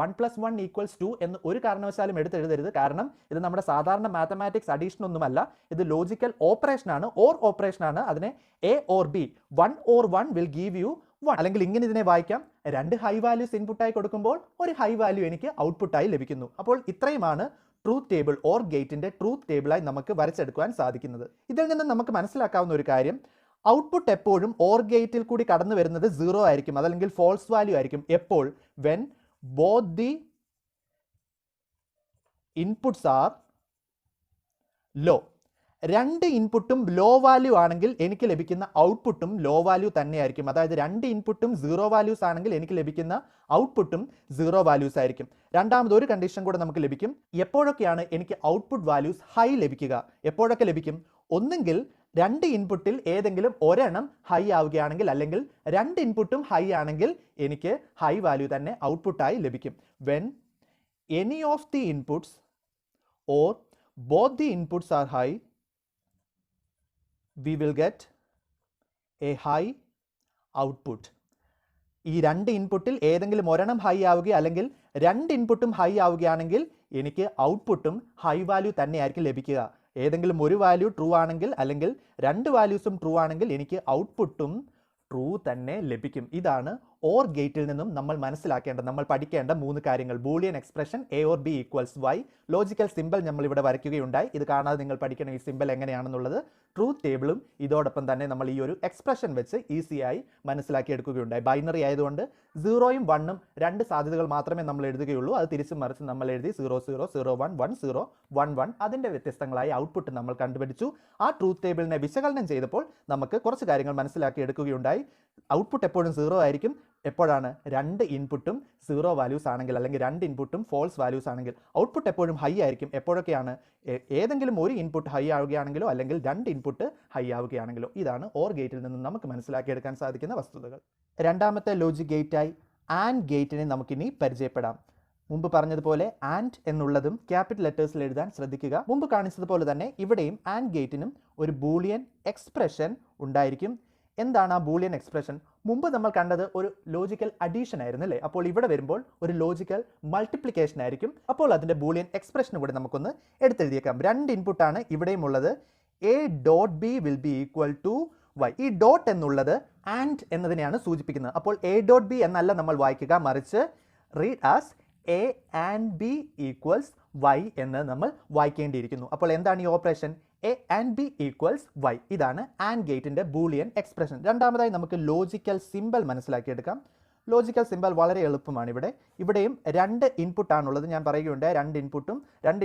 1 plus 1 equals 2 എന്ന് ഒരു കാരണവശാലും എടുത്തെഴുതരുത്. കാരണം ഇത് നമ്മുടെ സാധാരണ മാത്തമാറ്റിക്സ് അഡീഷൻ ഒന്നുമല്ല, ഇത് ലോജിക്കൽ ഓപ്പറേഷൻ ആണ്, ഓർ ഓപ്പറേഷൻ ആണ്. അതിനെ A or B, 1 or 1 will give you 1. അല്ലെങ്കിൽ ഇങ്ങനെ ഇതിനെ വായിക്കാം, 2 ഹൈ വാല്യൂസ് ഇൻപുട്ടായി കൊടുക്കുമ്പോൾ ഒരു ഹൈ വാല്യൂ എനിക്ക് ഔട്ട്പുട്ടായി ലഭിക്കുന്നു. അപ്പോൾ ഇത്രയുമാണ് ട്രൂത്ത് ടേബിൾ ഓർ ഗേറ്റിന്റെ ട്രൂത്ത് ടേബിളായി നമുക്ക് വരച്ചെടുക്കുവാൻ സാധിക്കുന്നത്. ഇതിൽ നിന്ന് നമുക്ക് മനസ്സിലാക്കാവുന്ന ഒരു കാര്യം, ഔട്ട്പുട്ട് എപ്പോഴും ഓർ ഗേറ്റിൽ കൂടി കടന്നു വരുന്നത് 0 ആയിരിക്കും, അതല്ലെങ്കിൽ ഫോൾസ് വാല്യൂ ആയിരിക്കും. എപ്പോൾ? When both the inputs are low. 2 ഇൻപുട്ടും ലോ വാല്യൂ ആണെങ്കിൽ എനിക്ക് ലഭിക്കുന്ന ഔട്ട്പുട്ടും ലോ വാല്യൂ തന്നെയായിരിക്കും. അതായത് 2 ഇൻപുട്ടും 0 വാല്യൂസ് ആണെങ്കിൽ എനിക്ക് ലഭിക്കുന്ന ഔട്ട്പുട്ടും 0 വാല്യൂസ് ആയിരിക്കും. രണ്ടാമത് ഒരു കണ്ടീഷൻ കൂടെ നമുക്ക് ലഭിക്കും. എപ്പോഴൊക്കെയാണ് എനിക്ക് ഔട്ട്പുട്ട് വാല്യൂസ് ഹൈ ലഭിക്കുക? എപ്പോഴൊക്കെ ലഭിക്കും? ഒന്നെങ്കിൽ രണ്ട് ഇൻപുട്ടിൽ ഏതെങ്കിലും ഒരെണ്ണം ഹൈ ആവുകയാണെങ്കിൽ അല്ലെങ്കിൽ രണ്ട് ഇൻപുട്ടും ഹൈ ആണെങ്കിൽ എനിക്ക് ഹൈ വാല്യൂ തന്നെ ഔട്ട്പുട്ടായി ലഭിക്കും. When any of the inputs or both the inputs are high, we will get a high output. ഈ രണ്ട് ഇൻപുട്ടിൽ ഏതെങ്കിലും ഒരെണ്ണം ഹൈ ആവുക അല്ലെങ്കിൽ രണ്ട് ഇൻപുട്ടും ഹൈ ആവുകയാണെങ്കിൽ എനിക്ക് ഔട്ട്പുട്ടും ഹൈ വാല്യൂ തന്നെയായിരിക്കും ലഭിക്കുക. ഏതെങ്കിലും ഒരു വാല്യൂ ട്രൂ ആണെങ്കിൽ അല്ലെങ്കിൽ രണ്ട് വാല്യൂസും ട്രൂ ആണെങ്കിൽ എനിക്ക് ഔട്ട്പുട്ടും ട്രൂ തന്നെ ലഭിക്കും. ഇതാണ് ഓർ ഗേറ്റിൽ നിന്നും നമ്മൾ മനസ്സിലാക്കേണ്ട, നമ്മൾ പഠിക്കേണ്ട മൂന്ന് കാര്യങ്ങൾ. Boolean expression A or B equals y, logical symbol നമ്മൾ ഇവിടെ വരയ്ക്കുകയുണ്ടായി. ഇത് കാണാതെ നിങ്ങൾ പഠിക്കണം ഈ സിമ്പിൾ എങ്ങനെയാണെന്നുള്ളത്. ട്രൂത്ത് ടേബിളും ഇതോടൊപ്പം തന്നെ നമ്മൾ ഈ ഒരു എക്സ്പ്രഷൻ വെച്ച് ഈസിയായി മനസ്സിലാക്കി എടുക്കുകയുണ്ടായി. ബൈനറി ആയതുകൊണ്ട് 0ഉം 1ഉം രണ്ട് സാധ്യതകൾ മാത്രമേ നമ്മൾ എഴുതുകയുള്ളൂ. അത് തിരിച്ചും മറിച്ച് നമ്മൾ എഴുതി 0 0 0 1 1 0 1 1. അതിൻ്റെ വ്യത്യസ്തങ്ങളായ ഔട്ട്പുട്ട് നമ്മൾ കണ്ടുപിടിച്ചു. ആ ട്രൂത്ത് ടേബിളിനെ വിശകലനം ചെയ്തപ്പോൾ നമുക്ക് കുറച്ച് കാര്യങ്ങൾ മനസ്സിലാക്കി എടുക്കുകയുണ്ടായി. ഔട്ട്പുട്ട് എപ്പോഴും 0 ആയിരിക്കും. എപ്പോഴാണ്? രണ്ട് ഇൻപുട്ടും 0 വാല്യൂസ് ആണെങ്കിൽ അല്ലെങ്കിൽ രണ്ട് ഇൻപുട്ടും ഫോൾസ് വാല്യൂസ് ആണെങ്കിൽ. ഔട്ട്പുട്ട് എപ്പോഴും ഹൈ ആയിരിക്കും. എപ്പോഴൊക്കെയാണ്? ഏതെങ്കിലും ഒരു ഇൻപുട്ട് ഹൈ ആവുകയാണെങ്കിലോ അല്ലെങ്കിൽ രണ്ട് ഇൻപുട്ട് ഹൈ ആവുകയാണെങ്കിലോ. ഇതാണ് ഓർ ഗേറ്റിൽ നിന്നും നമുക്ക് മനസ്സിലാക്കിയെടുക്കാൻ സാധിക്കുന്ന വസ്തുതകൾ. രണ്ടാമത്തെ ലോജിക് ഗേറ്റായി ആൻഡ് ഗേറ്റിനെ നമുക്കിനി പരിചയപ്പെടാം. മുമ്പ് പറഞ്ഞതുപോലെ ആൻഡ് എന്നുള്ളതും ക്യാപിറ്റൽ ലെറ്റേഴ്സിൽ എഴുതാൻ ശ്രദ്ധിക്കുക. മുമ്പ് കാണിച്ചതുപോലെ തന്നെ ഇവിടെയും ആൻഡ് ഗേറ്റിനും ഒരു ബൂളിയൻ എക്സ്പ്രഷൻ ഉണ്ടായിരിക്കും. എന്താണ് ആ ബൂളിയൻ എക്സ്പ്രഷൻ? മുമ്പ് നമ്മൾ കണ്ടത് ഒരു ലോജിക്കൽ അഡീഷൻ ആയിരുന്നു അല്ലേ? അപ്പോൾ ഇവിടെ വരുമ്പോൾ ഒരു ലോജിക്കൽ മൾട്ടിപ്ലിക്കേഷൻ ആയിരിക്കും. അപ്പോൾ അതിൻ്റെ ബൂളിയൻ എക്സ്പ്രഷൻ കൂടെ നമുക്കൊന്ന് എടുത്തെഴുതിയേക്കാം. രണ്ട് ഇൻപുട്ടാണ് ഇവിടെയും ഉള്ളത്. A dot B will be equal to y. ഈ ഡോട്ട് എന്നുള്ളത് ആൻഡ് എന്നതിനെയാണ് സൂചിപ്പിക്കുന്നത്. അപ്പോൾ എ ഡോട്ട് ബി എന്നല്ല നമ്മൾ വായിക്കുക, മറിച്ച് read as A and B equals y എന്ന് നമ്മൾ വായിക്കേണ്ടിയിരിക്കുന്നു. അപ്പോൾ എന്താണ് ഈ operation? A and B equals y. ഇതാണ് ആൻഡ് ഗേറ്റിൻ്റെ ബൂളിയൻ എക്സ്പ്രഷൻ. രണ്ടാമതായി നമുക്ക് ലോജിക്കൽ സിമ്പിൾ മനസ്സിലാക്കിയെടുക്കാം. ലോജിക്കൽ സിമ്പിൾ വളരെ എളുപ്പമാണ്. ഇവിടെയും രണ്ട് ഇൻപുട്ടാണുള്ളത്. ഞാൻ പറയുകയുണ്ട്, രണ്ട്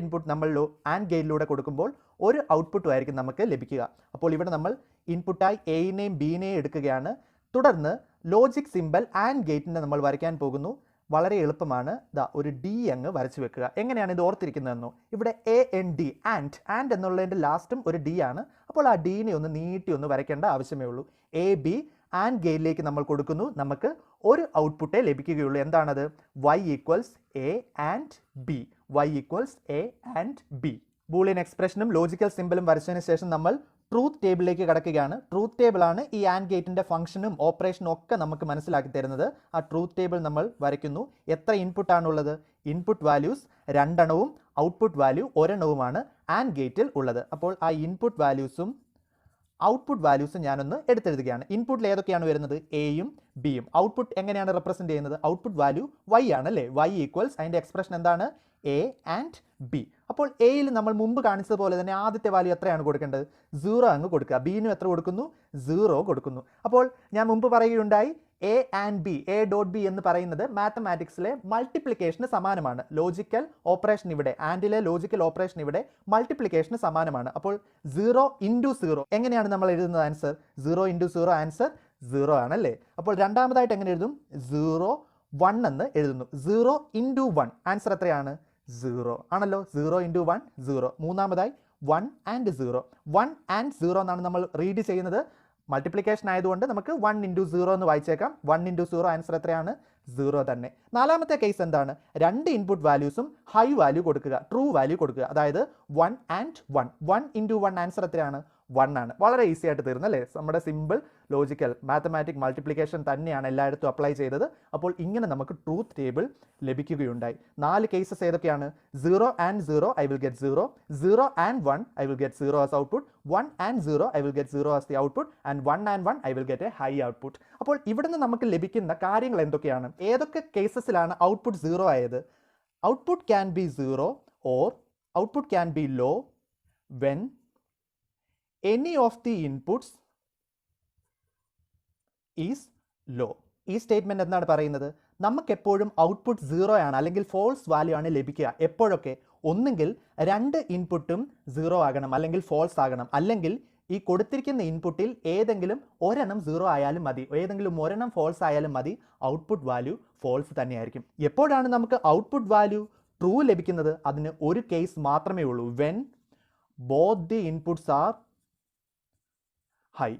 ഇൻപുട്ട് നമ്മൾ ആൻഡ് ഗേറ്റിലൂടെ കൊടുക്കുമ്പോൾ ഒരു ഔട്ട്പുട്ടും ആയിരിക്കും നമുക്ക് ലഭിക്കുക. അപ്പോൾ ഇവിടെ നമ്മൾ ഇൻപുട്ടായി എയിനെയും ബിനെയും എടുക്കുകയാണ്. തുടർന്ന് ലോജിക് സിമ്പിൾ ആൻഡ് ഗേറ്റിനെ നമ്മൾ വരയ്ക്കാൻ പോകുന്നു. വളരെ എളുപ്പമാണ്. ഒരു ഡി അങ്ങ് വരച്ചു വെക്കുക. എങ്ങനെയാണ് ഇത് ഓർത്തിരിക്കുന്നതെന്നോ? ഇവിടെ എ എൻ ഡി ആൻഡ് എന്നുള്ളതിൻ്റെ ലാസ്റ്റും ഒരു ഡി ആണ്. അപ്പോൾ ആ ഡീനെ ഒന്ന് നീട്ടി ഒന്ന് വരയ്ക്കേണ്ട ആവശ്യമേ ഉള്ളൂ. എ ബി ആൻഡ് ഗേറ്റിലേക്ക് നമ്മൾ കൊടുക്കുന്നു. നമുക്ക് ഒരു ഔട്ട്പുട്ടേ ലഭിക്കുകയുള്ളൂ. എന്താണത്? Y equals A and B. Y equals A and B. Boolean എക്സ്പ്രഷനും ലോജിക്കൽ സിമ്പിളും വരച്ചതിന് ശേഷം നമ്മൾ ട്രൂത്ത് ടേബിളിലേക്ക് കടക്കുകയാണ്. ട്രൂത്ത് ടേബിളാണ് ഈ ആൻഡ് ഗേറ്റിൻ്റെ ഫംഗ്ഷനും ഓപ്പറേഷനും ഒക്കെ നമുക്ക് മനസ്സിലാക്കി തരുന്നത്. ആ ട്രൂത്ത് ടേബിൾ നമ്മൾ വരയ്ക്കുന്നു. എത്ര ഇൻപുട്ടാണുള്ളത്? ഇൻപുട്ട് വാല്യൂസ് രണ്ടെണ്ണവും ഔട്ട്പുട്ട് വാല്യൂ ഒരെണ്ണവുമാണ് ആൻഡ് ഗേറ്റിൽ ഉള്ളത്. അപ്പോൾ ആ ഇൻപുട്ട് വാല്യൂസും ഔട്ട്പുട്ട് വാല്യൂസും ഞാനൊന്ന് എടുത്തെഴുതുകയാണ്. ഇൻപുട്ടിൽ ഏതൊക്കെയാണ് വരുന്നത്? എയും ബിയും. ഔട്ട്പുട്ട് എങ്ങനെയാണ് റെപ്രസെൻറ്റ് ചെയ്യുന്നത്? ഔട്ട്പുട്ട് വാല്യൂ വൈ ആണ് അല്ലേ? വൈ ഈക്വൽസ് അതിൻ്റെ എക്സ്പ്രഷൻ എന്താണ്? A and B. അപ്പോൾ എയിൽ നമ്മൾ മുമ്പ് കാണിച്ചതുപോലെ തന്നെ ആദ്യത്തെ വാല്യൂ എത്രയാണ് കൊടുക്കേണ്ടത്? 0 അങ്ങ് കൊടുക്കുക. ബിനും എത്ര കൊടുക്കുന്നു? 0 കൊടുക്കുന്നു. അപ്പോൾ ഞാൻ മുമ്പ് പറയുകയുണ്ടായി, A and B, A dot B എന്ന് പറയുന്നത് മാത്തമാറ്റിക്സിലെ മൾട്ടിപ്ലിക്കേഷന് സമാനമാണ്. ലോജിക്കൽ ഓപ്പറേഷൻ ഇവിടെ, ആൻഡിലെ ലോജിക്കൽ ഓപ്പറേഷൻ ഇവിടെ മൾട്ടിപ്ലിക്കേഷന് സമാനമാണ്. അപ്പോൾ 0 ഇൻറ്റു 0 എങ്ങനെയാണ് നമ്മൾ എഴുതുന്നത്? ആൻസർ 0 ഇൻറ്റു 0 ആൻസർ 0 ആണല്ലേ? അപ്പോൾ രണ്ടാമതായിട്ട് എങ്ങനെ എഴുതും? 0 1 എന്ന് എഴുതുന്നു. 0 ഇൻറ്റു 1 ആൻസർ എത്രയാണ്? 0 ആണല്ലോ. 0 ഇൻറ്റു 1 0. മൂന്നാമതായി 1 ആൻഡ് 0. 1 ആൻഡ് 0 എന്നാണ് നമ്മൾ റീഡ് ചെയ്യുന്നത്. മൾട്ടിപ്ലിക്കേഷൻ ആയതുകൊണ്ട് നമുക്ക് 1 ഇൻറ്റു 0 എന്ന് വായിച്ചേക്കാം. 1 ഇൻറ്റു 0 ആൻസർ എത്രയാണ്? 0 തന്നെ. നാലാമത്തെ കേസ് എന്താണ്? രണ്ട് ഇൻപുട്ട് വാല്യൂസും ഹൈ വാല്യൂ കൊടുക്കുക, ട്രൂ വാല്യൂ കൊടുക്കുക. അതായത് 1 ആൻഡ് 1. 1 ഇൻറ്റു 1 ആൻസർ എത്രയാണ്? 1 ആണ്. വളരെ ഈസി ആയിട്ട് തീർന്നു അല്ലേ? നമ്മുടെ സിമ്പിൾ ലോജിക്കൽ മാത്തമാറ്റിക് മൾട്ടിപ്ലിക്കേഷൻ തന്നെയാണ് എല്ലായിടത്തും അപ്ലൈ ചെയ്തത്. അപ്പോൾ ഇങ്ങനെ നമുക്ക് ട്രൂത്ത് ടേബിൾ ലഭിക്കുകയുണ്ടായി. 4 കേസസ് ഏതൊക്കെയാണ്? 0 and 0 I will get 0, 0 and 1 I will get 0 as output, 1 and 0 I will get 0 as the output, and 1 and 1 I will get A high output. അപ്പോൾ ഇവിടുന്ന് നമുക്ക് ലഭിക്കുന്ന കാര്യങ്ങൾ എന്തൊക്കെയാണ്? ഏതൊക്കെ കേസസിലാണ് ഔട്ട്പുട്ട് 0 ആയത്? Output can be 0 or output can be low when any of the inputs is low. ഈ statement എന്താണ് പറയുന്നത്? നമുക്കെപ്പോഴും ഔട്ട്പുട്ട് 0 ആണ് അല്ലെങ്കിൽ ഫോൾസ് വാല്യൂ ആണ് ലഭിക്കുക. എപ്പോഴൊക്കെ? ഒന്നുകിൽ രണ്ട് ഇൻപുട്ടും 0 ആകണം അല്ലെങ്കിൽ ഫോൾസ് ആകണം, അല്ലെങ്കിൽ ഈ കൊടുത്തിരിക്കുന്ന ഇൻപുട്ടിൽ ഏതെങ്കിലും ഒരെണ്ണം 0 ആയാലും മതി, ഏതെങ്കിലും ഒരെണ്ണം ഫോൾസ് ആയാലും മതി, ഔട്ട്പുട്ട് വാല്യൂ ഫോൾസ് തന്നെയായിരിക്കും. എപ്പോഴാണ് നമുക്ക് ഔട്ട്പുട്ട് വാല്യൂ ട്രൂ ലഭിക്കുന്നത്? അതിന് ഒരു കേസ് മാത്രമേ ഉള്ളൂ. When both the inputs are high.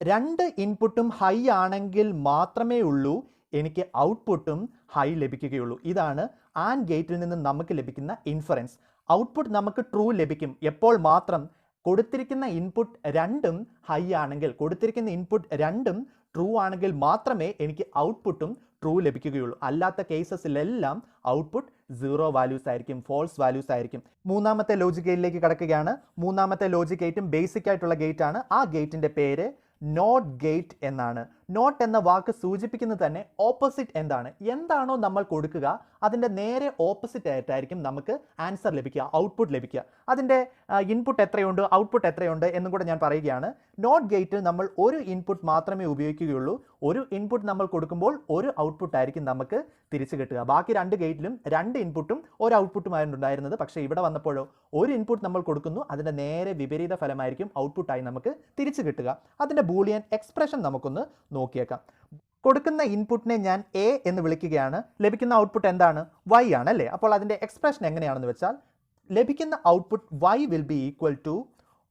രണ്ട് ഇൻപുട്ടും ഹൈ ആണെങ്കിൽ മാത്രമേ ഉള്ളൂ എനിക്ക് ഔട്ട്പുട്ടും ഹൈ ലഭിക്കുകയുള്ളൂ. ഇതാണ് ആൻഡ് ഗേറ്റിൽ നിന്ന് നമുക്ക് ലഭിക്കുന്ന ഇൻഫറൻസ്. ഔട്ട്പുട്ട് നമുക്ക് ട്രൂ ലഭിക്കും എപ്പോൾ മാത്രം കൊടുത്തിരിക്കുന്ന ഇൻപുട്ട് രണ്ടും ഹൈ ആണെങ്കിൽ, കൊടുത്തിരിക്കുന്ന ഇൻപുട്ട് രണ്ടും ട്രൂ ആണെങ്കിൽ മാത്രമേ എനിക്ക് ഔട്ട്പുട്ടും ട്രൂ ലഭിക്കുകയുള്ളൂ. അല്ലാത്ത കേസസിലെല്ലാം ഔട്ട്പുട്ട് 0 വാല്യൂസ് ആയിരിക്കും, ഫോൾസ് വാല്യൂസ് ആയിരിക്കും. മൂന്നാമത്തെ ലോജിക് ഗേറ്റിലേക്ക് കടക്കുകയാണ്. മൂന്നാമത്തെ ലോജിക് ഗേറ്റും ബേസിക് ആയിട്ടുള്ള ഗേറ്റ് ആണ്. ആ ഗേറ്റിന്റെ പേര് നോട്ട് ഗേറ്റ് എന്നാണ്. നോട്ട് എന്ന വാക്ക് സൂചിപ്പിക്കുന്നത് തന്നെ ഓപ്പോസിറ്റ് എന്താണ്, എന്താണോ നമ്മൾ കൊടുക്കുക അതിൻ്റെ നേരെ ഓപ്പോസിറ്റ് ആയിട്ടായിരിക്കും നമുക്ക് ആൻസർ ലഭിക്കുക, ഔട്ട്പുട്ട് ലഭിക്കുക. അതിൻ്റെ ഇൻപുട്ട് എത്രയുണ്ട്, ഔട്ട്പുട്ട് എത്രയുണ്ട് എന്നും കൂടെ ഞാൻ പറയുകയാണ്. നോട്ട് ഗേറ്റിൽ നമ്മൾ ഒരു ഇൻപുട്ട് മാത്രമേ ഉപയോഗിക്കുകയുള്ളൂ. ഒരു ഇൻപുട്ട് നമ്മൾ കൊടുക്കുമ്പോൾ ഒരു ഔട്ട്പുട്ട് ആയിരിക്കും നമുക്ക് തിരിച്ചു കിട്ടുക. ബാക്കി രണ്ട് ഗേറ്റിലും രണ്ട് ഇൻപുട്ടും ഒരു ഔട്ട്പുട്ടുമായിരുന്നു ഉണ്ടായിരുന്നത്. പക്ഷേ ഇവിടെ വന്നപ്പോഴോ ഒരു ഇൻപുട്ട് നമ്മൾ കൊടുക്കുന്നു, അതിൻ്റെ നേരെ വിപരീത ഫലമായിരിക്കും ഔട്ട്പുട്ടായി നമുക്ക് തിരിച്ചു കിട്ടുക. അതിൻ്റെ ബൂളിയൻ എക്സ്പ്രഷൻ നമുക്കൊന്ന് നോക്കിയേക്കാം. കൊടുക്കുന്ന ഇൻപുട്ടിനെ ഞാൻ എ എന്ന് വിളിക്കുകയാണ്. ലഭിക്കുന്ന ഔട്ട്പുട്ട് എന്താണ്, വൈ ആണ് അല്ലേ. അപ്പോൾ അതിൻ്റെ എക്സ്പ്രഷൻ എങ്ങനെയാണെന്ന് വെച്ചാൽ ലഭിക്കുന്ന output y will be equal to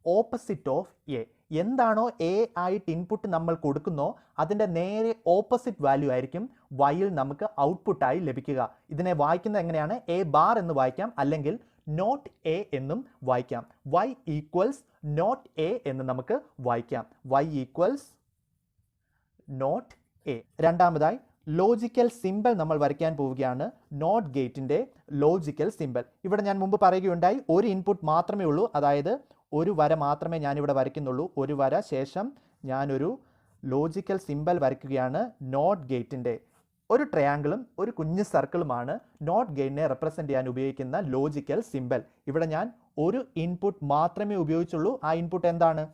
opposite of A. എന്താണോ എ ആയിട്ട് ഇൻപുട്ട് നമ്മൾ കൊടുക്കുന്നോ അതിൻ്റെ നേരെ ഓപ്പോസിറ്റ് വാല്യൂ ആയിരിക്കും വൈയിൽ നമുക്ക് ഔട്ട്പുട്ടായി ലഭിക്കുക. ഇതിനെ വായിക്കുന്നത് എങ്ങനെയാണ്, എ ബാർ എന്ന് വായിക്കാം, അല്ലെങ്കിൽ നോട്ട് എ എന്നും വായിക്കാം. വൈ ഈക്വൽസ് നോട്ട് എ എന്ന് നമുക്ക് വായിക്കാം. Y equals not A. രണ്ടാമതായി ലോജിക്കൽ സിമ്പൽ നമ്മൾ വരയ്ക്കാൻ പോവുകയാണ്. നോട്ട് ഗേറ്റിൻ്റെ ലോജിക്കൽ സിമ്പൽ. ഇവിടെ ഞാൻ മുമ്പ് പറയുകയുണ്ടായി ഒരു ഇൻപുട്ട് മാത്രമേ ഉള്ളൂ, അതായത് ഒരു വര മാത്രമേ ഞാനിവിടെ വരയ്ക്കുന്നുള്ളൂ. ഒരു വര ശേഷം ഞാനൊരു ലോജിക്കൽ സിമ്പൽ വരയ്ക്കുകയാണ്. നോട്ട് ഗേറ്റിൻ്റെ ഒരു ട്രയാങ്കിളും ഒരു കുഞ്ഞു സർക്കിളുമാണ് നോട്ട് ഗേറ്റിനെ റെപ്രസെൻ്റ് ചെയ്യാൻ ഉപയോഗിക്കുന്ന ലോജിക്കൽ സിമ്പൽ. ഇവിടെ ഞാൻ ഒരു ഇൻപുട്ട് മാത്രമേ ഉപയോഗിച്ചുള്ളൂ. ആ ഇൻപുട്ട് എന്താണ്,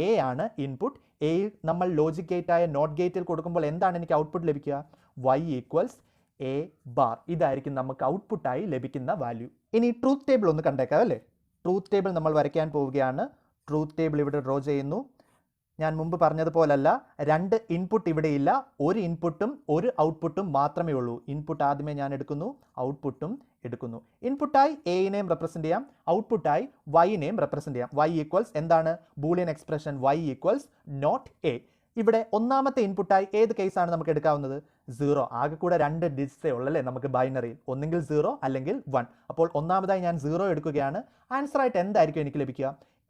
എ ആണ് ഇൻപുട്ട്. എ നമ്മൾ ലോജിക് ഗേറ്റായ നോട്ട് ഗേറ്റിൽ കൊടുക്കുമ്പോൾ എന്താണ് എനിക്ക് ഔട്ട്പുട്ട് ലഭിക്കുക, വൈ ഈക്വൽസ് എ ബാർ. ഇതായിരിക്കും നമുക്ക് ഔട്ട്പുട്ടായി ലഭിക്കുന്ന വാല്യൂ. ഇനി ട്രൂത്ത് ടേബിൾ ഒന്ന് കണ്ടേക്കാം അല്ലേ. ട്രൂത്ത് ടേബിൾ നമ്മൾ വരയ്ക്കാൻ പോവുകയാണ്. ട്രൂത്ത് ടേബിൾ ഇവിടെ ഡ്രോ ചെയ്യുന്നു. ഞാൻ മുമ്പ് പറഞ്ഞതുപോലല്ല, രണ്ട് ഇൻപുട്ട് ഇവിടെയില്ല, ഒരു ഇൻപുട്ടും ഒരു ഔട്ട്പുട്ടും മാത്രമേ ഉള്ളൂ. ഇൻപുട്ട് ആദ്യമേ ഞാൻ എടുക്കുന്നു, ഔട്ട്പുട്ടും എടുക്കുന്നു. ഇൻപുട്ടായി എയിനെയും റെപ്രസെൻ്റ് ചെയ്യാം, ഔട്ട്പുട്ടായി വൈനെയും റെപ്രസെൻ്റ് ചെയ്യാം. വൈ ഈക്വൽസ് എന്താണ്, Boolean expression y equals not A. ഇവിടെ ഒന്നാമത്തെ ഇൻപുട്ടായി ഏത് കേസാണ് നമുക്ക് എടുക്കാവുന്നത്, 0. ആകെ കൂടെ രണ്ട് ഡിജിറ്റ്സേ ഉള്ളല്ലേ നമുക്ക് ബൈനറിയിൽ, ഒന്നെങ്കിൽ 0 അല്ലെങ്കിൽ 1. അപ്പോൾ ഒന്നാമതായി ഞാൻ 0 എടുക്കുകയാണ്. ആൻസർ ആയിട്ട് എന്തായിരിക്കും എനിക്ക് ലഭിക്കുക,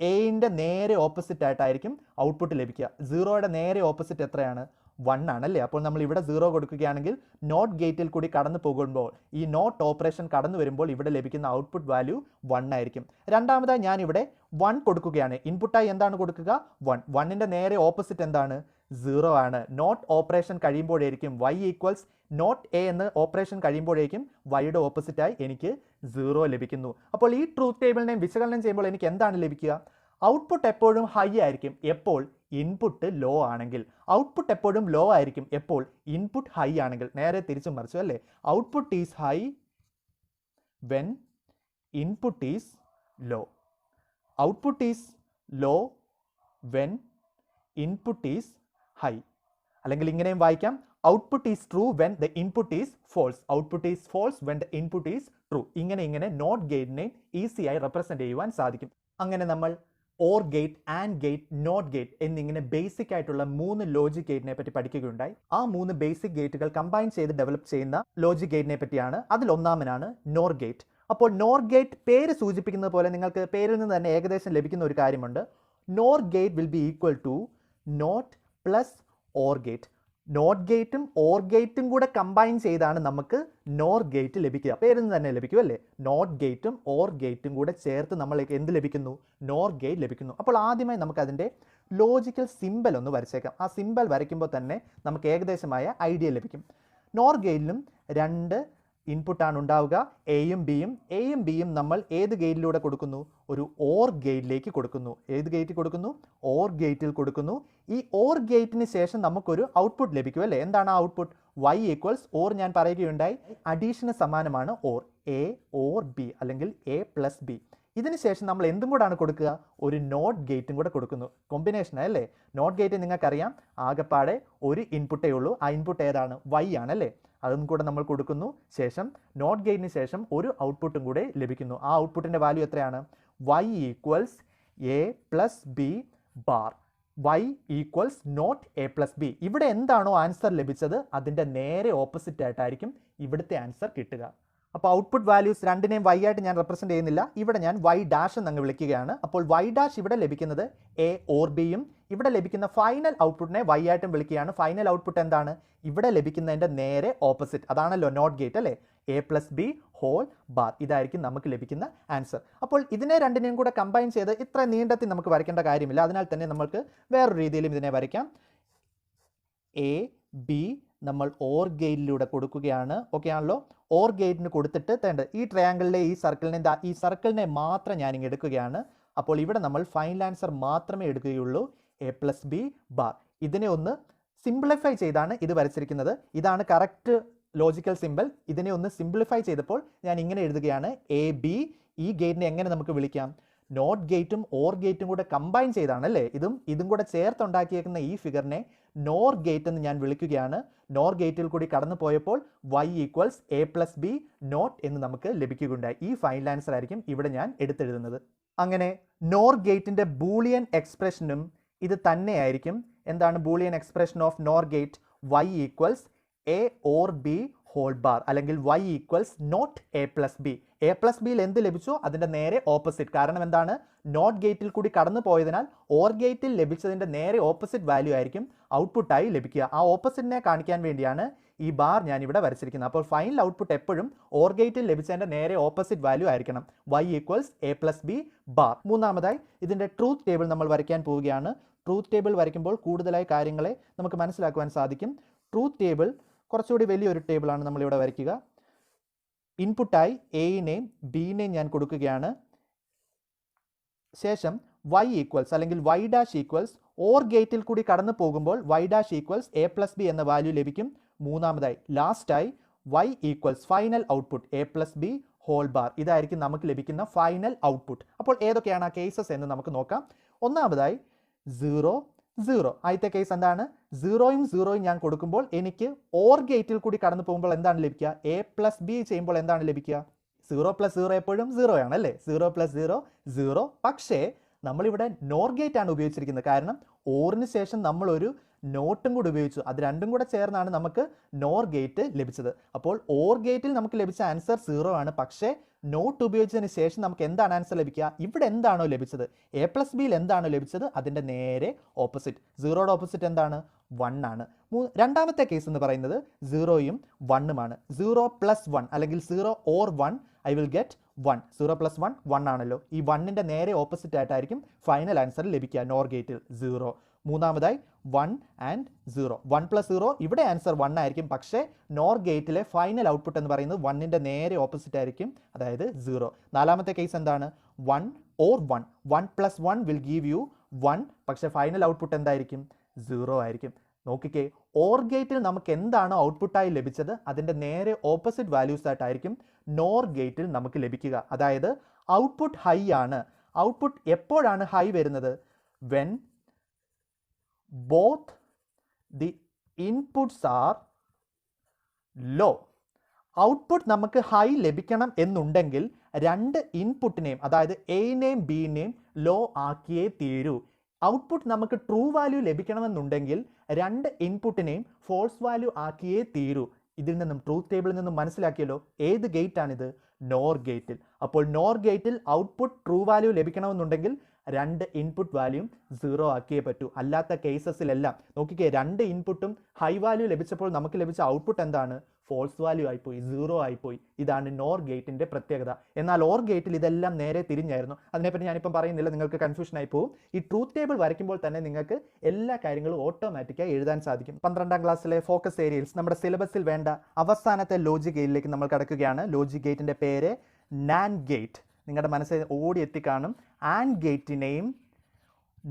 എയിൻ്റെ നേരെ ഓപ്പോസിറ്റ് ആയിട്ടായിരിക്കും ഔട്ട്പുട്ട് ലഭിക്കുക. 0യുടെ നേരെ ഓപ്പോസിറ്റ് എത്രയാണ്, 1 ആണല്ലേ. അപ്പോൾ നമ്മൾ ഇവിടെ 0 കൊടുക്കുകയാണെങ്കിൽ നോട്ട് ഗേറ്റിൽ കൂടി കടന്നു പോകുമ്പോൾ ഈ നോട്ട് ഓപ്പറേഷൻ കടന്നു വരുമ്പോൾ ഇവിടെ ലഭിക്കുന്ന ഔട്ട്പുട്ട് വാല്യൂ 1 ആയിരിക്കും. രണ്ടാമതായി ഞാൻ ഇവിടെ 1 കൊടുക്കുകയാണ്. ഇൻപുട്ടായി എന്താണ് കൊടുക്കുക, 1. 1ൻ്റെ നേരെ ഓപ്പോസിറ്റ് എന്താണ്, 0 ആണ്. നോട്ട് ഓപ്പറേഷൻ കഴിയുമ്പോഴേക്കും വൈ ഈക്വൽസ് നോട്ട് എ എന്ന് ഓപ്പറേഷൻ കഴിയുമ്പോഴേക്കും വൈയുടെ ഓപ്പോസിറ്റായി എനിക്ക് 0 ലഭിക്കുന്നു. അപ്പോൾ ഈ ട്രൂത്ത് ടേബിളിനെ വിശകലനം ചെയ്യുമ്പോൾ എനിക്ക് എന്താണ് ലഭിക്കുക, ഔട്ട്പുട്ട് എപ്പോഴും ഹൈ ആയിരിക്കും എപ്പോൾ ഇൻപുട്ട് ലോ ആണെങ്കിൽ, ഔട്ട്പുട്ട് എപ്പോഴും ലോ ആയിരിക്കും എപ്പോൾ ഇൻപുട്ട് ഹൈ ആണെങ്കിൽ. നേരെ തിരിച്ചും മറിച്ചു അല്ലേ. Output is high when input is low, output is low when input is high. അല്ലെങ്കിൽ ഇങ്ങനെയും വായിക്കാം, output is true when the input is false, output is false when the input is true. ഇങ്ങനെ not ഗേറ്റിനെ ഈസിയായി represent ചെയ്യുവാൻ സാധിക്കും. അങ്ങനെ നമ്മൾ or gate, and gate, not gate എന്നിങ്ങനെ ബേസിക് ആയിട്ടുള്ള 3 ലോജിക് ഗേറ്റിനെ പറ്റി പഠിക്കുകയുണ്ടായി. ആ 3 ബേസിക് ഗേറ്റുകൾ കമ്പൈൻ ചെയ്ത് ഡെവലപ്പ് ചെയ്യുന്ന ലോജിക് ഗേറ്റിനെ പറ്റിയാണ്. അതിൽ ഒന്നാമനാണ് നോർ ഗേറ്റ്. അപ്പോൾ നോർ ഗേറ്റ് പേര് സൂചിപ്പിക്കുന്നത് പോലെ നിങ്ങൾക്ക് പേരിൽ നിന്ന് തന്നെ ഏകദേശം ലഭിക്കുന്ന ഒരു കാര്യമുണ്ട്. NOR gate will be equal to not plus or gate. Not ഗേറ്റും ഓർ ഗേറ്റും കൂടെ കമ്പൈൻ ചെയ്താണ് നമുക്ക് നോർ ഗേറ്റ് ലഭിക്കുക. പേരിൽ നിന്ന് തന്നെ ലഭിക്കും അല്ലേ. നോട്ട് ഗേറ്റും ഓർ ഗേറ്റും കൂടെ ചേർത്ത് നമ്മൾ എന്ത് ലഭിക്കുന്നു, നോർ ഗേറ്റ് ലഭിക്കുന്നു. അപ്പോൾ ആദ്യമായി നമുക്ക് അതിൻ്റെ ലോജിക്കൽ സിമ്പൽ ഒന്ന് വരച്ചേക്കാം. ആ സിമ്പൽ വരയ്ക്കുമ്പോൾ തന്നെ നമുക്ക് ഏകദേശമായ ഐഡിയ ലഭിക്കും. നോർ ഗേറ്റിലും രണ്ട് ഇൻപുട്ടാണ് ഉണ്ടാവുക, എയും ബിയും നമ്മൾ ഏത് ഗേറ്റിലൂടെ കൊടുക്കുന്നു, ഒരു ഓർ ഗേറ്റിലേക്ക് കൊടുക്കുന്നു. ഏത് ഗേറ്റിൽ കൊടുക്കുന്നു, ഓർ ഗേറ്റിൽ കൊടുക്കുന്നു. ഈ ഓർ ഗേറ്റിന് ശേഷം നമുക്കൊരു ഔട്ട്പുട്ട് ലഭിക്കും അല്ലേ. എന്താണ് ആ ഔട്ട്പുട്ട്, വൈ ഈക്വൽസ് ഓർ. ഞാൻ പറയുകയുണ്ടായി അഡീഷന് സമാനമാണ് ഓർ, എ ഓർ ബി അല്ലെങ്കിൽ എ പ്ലസ് ബി. ഇതിന് ശേഷം നമ്മൾ എന്തും കൂടാണ് കൊടുക്കുക, ഒരു നോട്ട് ഗേറ്റും കൂടെ കൊടുക്കുന്നു. കോമ്പിനേഷൻ അല്ലേ. നോട്ട് ഗേറ്റ് നിങ്ങൾക്കറിയാം ആകെപ്പാടെ ഒരു ഇൻപുട്ടേ ഉള്ളൂ. ആ ഇൻപുട്ട് ഏതാണ്, വൈ ആണല്ലേ. അതും കൂടെ നമ്മൾ കൊടുക്കുന്നു. ശേഷം നോട്ട് ഗേറ്റിന് ശേഷം ഒരു ഔട്ട്പുട്ടും കൂടെ ലഭിക്കുന്നു. ആ ഔട്ട്പുട്ടിൻ്റെ വാല്യൂ എത്രയാണ്, y equals A plus B bar. y equals not A plus B. ഇവിടെ എന്താണോ ആൻസർ ലഭിച്ചത് അതിൻ്റെ നേരെ ഓപ്പോസിറ്റ് ആയിട്ടായിരിക്കും ഇവിടുത്തെ ആൻസർ കിട്ടുക. അപ്പോൾ ഔട്ട്പുട്ട് വാല്യൂസ് രണ്ടിനെയും y ആയിട്ട് ഞാൻ റെപ്രസെൻറ്റ് ചെയ്യുന്നില്ല, ഇവിടെ ഞാൻ y ഡാഷ് എന്നങ്ങ് വിളിക്കുകയാണ്. അപ്പോൾ y ഡാഷ് ഇവിടെ ലഭിക്കുന്നത് എ ഓർ ബിയും ഇവിടെ ലഭിക്കുന്ന ഫൈനൽ ഔട്ട്പുട്ടിനെ y ആയിട്ടും വിളിക്കുകയാണ്. ഫൈനൽ ഔട്ട്പുട്ട് എന്താണ്? ഇവിടെ ലഭിക്കുന്നതിൻ്റെ നേരെ ഓപ്പോസിറ്റ്, അതാണല്ലോ നോട്ട് ഗേറ്റ് അല്ലേ, A plus B whole bar. ഇതായിരിക്കും നമുക്ക് ലഭിക്കുന്ന ആൻസർ. അപ്പോൾ ഇതിനെ രണ്ടിനെയും കൂടെ കമ്പൈൻ ചെയ്ത് ഇത്ര നീണ്ടത്തിൽ നമുക്ക് വരയ്ക്കേണ്ട കാര്യമില്ല, അതിനാൽ തന്നെ നമുക്ക് വേറൊരു രീതിയിലും ഇതിനെ വരയ്ക്കാം. എ ബി നമ്മൾ ഓർ ഗേറ്റിലൂടെ കൊടുക്കുകയാണ്. ഓക്കെ ആണല്ലോ. ഓർ ഗേറ്റിന് കൊടുത്തിട്ട് ഈ ട്രയാങ്കിളിലെ ഈ സർക്കിളിനെ മാത്രം ഞാനിങ്ങ് എടുക്കുകയാണ്. അപ്പോൾ ഇവിടെ നമ്മൾ ഫൈനൽ ആൻസർ മാത്രമേ എടുക്കുകയുള്ളൂ, എ പ്ലസ് ബി ബാർ. ഇതിനെ ഒന്ന് സിംപ്ലിഫൈ ചെയ്താണ് ഇത് വരച്ചിരിക്കുന്നത്. ഇതാണ് കറക്റ്റ് ലോജിക്കൽ സിമ്പിൾ. ഇതിനെ ഒന്ന് സിംപ്ലിഫൈ ചെയ്തപ്പോൾ ഞാൻ ഇങ്ങനെ എഴുതുകയാണ്, എ ബി. ഈ ഗേറ്റിനെ എങ്ങനെ നമുക്ക് വിളിക്കാം? നോട്ട് ഗേറ്റും ഓർ ഗേറ്റും കൂടെ കമ്പൈൻ ചെയ്താണ് അല്ലേ, ഇതും കൂടെ ചേർത്തുണ്ടാക്കിയേക്കുന്ന ഈ ഫിഗറിനെ നോർ ഗേറ്റ് എന്ന് ഞാൻ വിളിക്കുകയാണ്. നോർ ഗേറ്റിൽ കൂടി കടന്നു പോയപ്പോൾ y equals A plus B not എന്ന് നമുക്ക് ലഭിക്കുകയുണ്ടായി. ഈ ഫൈനൽ ആൻസർ ആയിരിക്കും ഇവിടെ ഞാൻ എടുത്തെഴുതുന്നത്. അങ്ങനെ നോർ ഗേറ്റിന്റെ ബൂളിയൻ എക്സ്പ്രഷനും ഇത് തന്നെയായിരിക്കും. എന്താണ് Boolean expression of NOR gate? y equals A or B whole bar, അല്ലെങ്കിൽ y equals not A plus B. A plus ബിയിൽ എന്ത് ലഭിച്ചോ അതിൻ്റെ നേരെ ഓപ്പോസിറ്റ്. കാരണം എന്താണ്? നോട്ട് ഗേറ്റിൽ കൂടി കടന്നു പോയതിനാൽ ഓർ ഗേറ്റിൽ ലഭിച്ചതിൻ്റെ നേരെ ഓപ്പോസിറ്റ് വാല്യൂ ആയിരിക്കും ഔട്ട്പുട്ടായി ലഭിക്കുക. ആ ഓപ്പോസിറ്റിനെ കാണിക്കാൻ വേണ്ടിയാണ് ഈ ബാർ ഞാൻ ഇവിടെ വരച്ചിരിക്കുന്നത്. അപ്പോൾ ഫൈനൽ ഔട്ട്പുട്ട് എപ്പോഴും ഓർ ഗേറ്റിൽ ലഭിച്ചതിൻ്റെ നേരെ ഓപ്പോസിറ്റ് വാല്യൂ ആയിരിക്കണം, y equals A plus B bar. മൂന്നാമതായി ഇതിൻ്റെ ട്രൂത്ത് ടേബിൾ നമ്മൾ വരയ്ക്കാൻ പോവുകയാണ്. ട്രൂത്ത് ടേബിൾ വരയ്ക്കുമ്പോൾ കൂടുതലായി കാര്യങ്ങളെ നമുക്ക് മനസ്സിലാക്കുവാൻ സാധിക്കും. ട്രൂത്ത് ടേബിൾ കുറച്ചുകൂടി വലിയൊരു ടേബിളാണ് നമ്മളിവിടെ വരയ്ക്കുക. ഇൻപുട്ടായി എയിനെയും ബിനെയും ഞാൻ കൊടുക്കുകയാണ്. ശേഷം y ഈക്വൽസ് അല്ലെങ്കിൽ y ഡാഷ് ഈക്വൽസ് ഓർ ഗേറ്റിൽ കൂടി കടന്നു പോകുമ്പോൾ y dash equals A plus B എന്ന വാല്യൂ ലഭിക്കും. മൂന്നാമതായി ലാസ്റ്റായി y equals final output A plus B whole bar. ഇതായിരിക്കും നമുക്ക് ലഭിക്കുന്ന ഫൈനൽ ഔട്ട്പുട്ട്. അപ്പോൾ ഏതൊക്കെയാണ് ആ കേസസ് എന്ന് നമുക്ക് നോക്കാം. ഒന്നാമതായി 0 0. ആദ്യത്തെ കേസ് എന്താണ്? 0യും 0യും ഞാൻ കൊടുക്കുമ്പോൾ എനിക്ക് ഓർ ഗേറ്റിൽ കൂടി കടന്നു പോകുമ്പോൾ എന്താണ് ലഭിക്കുക? എ പ്ലസ് ബി ചെയ്യുമ്പോൾ എന്താണ് ലഭിക്കുക? 0 + 0 എപ്പോഴും 0 ആണ് അല്ലേ? 0 + 0 0. പക്ഷേ നമ്മളിവിടെ നോർ ഗേറ്റ് ആണ് ഉപയോഗിച്ചിരിക്കുന്നത്. കാരണം ഓറിന് ശേഷം നമ്മളൊരു നോട്ടും കൂടി ഉപയോഗിച്ചു. അത് രണ്ടും കൂടെ ചേർന്നാണ് നമുക്ക് നോർ ഗേറ്റ് ലഭിച്ചത്. അപ്പോൾ ഓർ ഗേറ്റിൽ നമുക്ക് ലഭിച്ച ആൻസർ 0 ആണ്. പക്ഷേ നോട്ട് ഉപയോഗിച്ചതിന് ശേഷം നമുക്ക് എന്താണ് ആൻസർ ലഭിക്കുക? ഇവിടെ എന്താണോ ലഭിച്ചത്, എ പ്ലസ് ബിയിൽ എന്താണോ ലഭിച്ചത് അതിൻ്റെ നേരെ ഓപ്പോസിറ്റ്. 0യുടെ ഓപ്പോസിറ്റ് എന്താണ്? 1 ആണ്. രണ്ടാമത്തെ കേസ് എന്ന് പറയുന്നത് 0യും 1ഉമാണ്. 0 + 1 അല്ലെങ്കിൽ 0 or 1 ഐ വിൽ ഗെറ്റ് 1. 0 + 1 1 ആണല്ലോ. ഈ 1ൻ്റെ നേരെ ഓപ്പോസിറ്റ് ആയിട്ടായിരിക്കും ഫൈനൽ ആൻസർ ലഭിക്കുക നോർ ഗേറ്റിൽ 0. മൂന്നാമതായി 1 and 0. 1 + 0 ഇവിടെ ആൻസർ 1 ആയിരിക്കും. പക്ഷേ നോർ ഗേറ്റിലെ ഫൈനൽ ഔട്ട്പുട്ട് എന്ന് പറയുന്നത് 1ൻ്റെ നേരെ ഓപ്പോസിറ്റ് ആയിരിക്കും, അതായത് 0. നാലാമത്തെ കേസ് എന്താണ്? 1 or 1. 1 + 1 will give you 1. പക്ഷേ ഫൈനൽ ഔട്ട്പുട്ട് എന്തായിരിക്കും? 0 ആയിരിക്കും. നോക്കിക്കേ, ഓർ ഗേറ്റിൽ നമുക്ക് എന്താണോ ഔട്ട്പുട്ടായി ലഭിച്ചത് അതിൻ്റെ നേരെ ഓപ്പോസിറ്റ് വാല്യൂസ് ആയിട്ടായിരിക്കും നോർ ഗേറ്റിൽ നമുക്ക് ലഭിക്കുക. അതായത് ഔട്ട്പുട്ട് ഹൈ ആണ്. ഔട്ട്പുട്ട് എപ്പോഴാണ് ഹൈ വരുന്നത്? When both the inputs are low. Output നമുക്ക് ഹൈ ലഭിക്കണം എന്നുണ്ടെങ്കിൽ രണ്ട് ഇൻപുട്ടിനെയും, അതായത് എയിനെയും ബിനെയും ലോ ആക്കിയേ തീരൂ. ഔട്ട്പുട്ട് നമുക്ക് ട്രൂ വാല്യൂ ലഭിക്കണമെന്നുണ്ടെങ്കിൽ രണ്ട് ഇൻപുട്ടിനെയും ഫോൾസ് വാല്യൂ ആക്കിയേ തീരൂ. ഇതിൽ നിന്നും ട്രൂത്ത് ടേബിളിൽ നിന്നും മനസ്സിലാക്കിയല്ലോ ഏത് ഗേറ്റ് ആണിത്? നോർ ഗേറ്റിൽ. അപ്പോൾ നോർ ഗേറ്റിൽ ഔട്ട്പുട്ട് ട്രൂ വാല്യൂ ലഭിക്കണമെന്നുണ്ടെങ്കിൽ രണ്ട് ഇൻപുട്ട് വാല്യൂം 0 ആക്കിയേ പറ്റൂ. അല്ലാത്ത കേസസിലെല്ലാം നോക്കിക്കേ, രണ്ട് ഇൻപുട്ടും ഹൈ വാല്യൂ ലഭിച്ചപ്പോൾ നമുക്ക് ലഭിച്ച ഔട്ട്പുട്ട് എന്താണ്? ഫോൾസ് വാല്യൂ ആയിപ്പോയി, 0 ആയിപ്പോയി. ഇതാണ് നോർ ഗേറ്റിൻ്റെ പ്രത്യേകത. എന്നാൽ ഓർ ഗേറ്റിൽ ഇതെല്ലാം നേരെ തിരിഞ്ഞായിരുന്നു. അതിനെപ്പറ്റി ഞാനിപ്പം പറയുന്നില്ല, നിങ്ങൾക്ക് കൺഫ്യൂഷൻ ആയി പോകും. ഈ ട്രൂത്ത് ടേബിൾ വരയ്ക്കുമ്പോൾ തന്നെ നിങ്ങൾക്ക് എല്ലാ കാര്യങ്ങളും ഓട്ടോമാറ്റിക്കായി എഴുതാൻ സാധിക്കും. 12ാം ക്ലാസ്സിലെ ഫോക്കസ് ഏരിയൽസ് നമ്മുടെ സിലബസിൽ വേണ്ട അവസാനത്തെ ലോജിക് ഗേറ്റിലേക്ക് നമ്മൾ കടക്കുകയാണ്. ലോജിക് ഗേറ്റിൻ്റെ പേര് നാൻഡ് ഗേറ്റ്. നിങ്ങളുടെ മനസ്സിൽ ഓടി എത്തിക്കാണും. ആൻഡ് ഗേറ്റിനെയും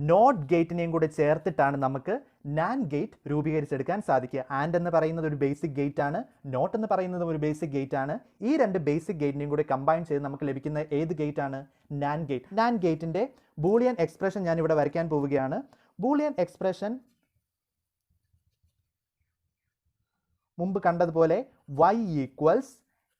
നോട്ട് ഗേറ്റിനെയും കൂടെ ചേർത്തിട്ടാണ് നമുക്ക് നാൻഡ് ഗേറ്റ് രൂപീകരിച്ചെടുക്കാൻ സാധിക്കുക. ആൻഡ് എന്ന് പറയുന്നത് ഒരു ബേസിക് ഗേറ്റ് ആണ്, നോട്ട് എന്ന് പറയുന്നത് ഒരു ബേസിക് ഗേറ്റ് ആണ്. ഈ രണ്ട് ബേസിക് ഗേറ്റിനെയും കൂടി കമ്പൈൻ ചെയ്ത് നമുക്ക് ലഭിക്കുന്ന ഏത് ഗേറ്റ് ആണ്? NAND gate. നാൻഡ് ഗേറ്റിൻ്റെ ബൂളിയൻ എക്സ്പ്രഷൻ ഞാൻ ഇവിടെ വരയ്ക്കാൻ പോവുകയാണ്. ബൂളിയൻ എക്സ്പ്രഷൻ മുമ്പ് കണ്ടതുപോലെ y equals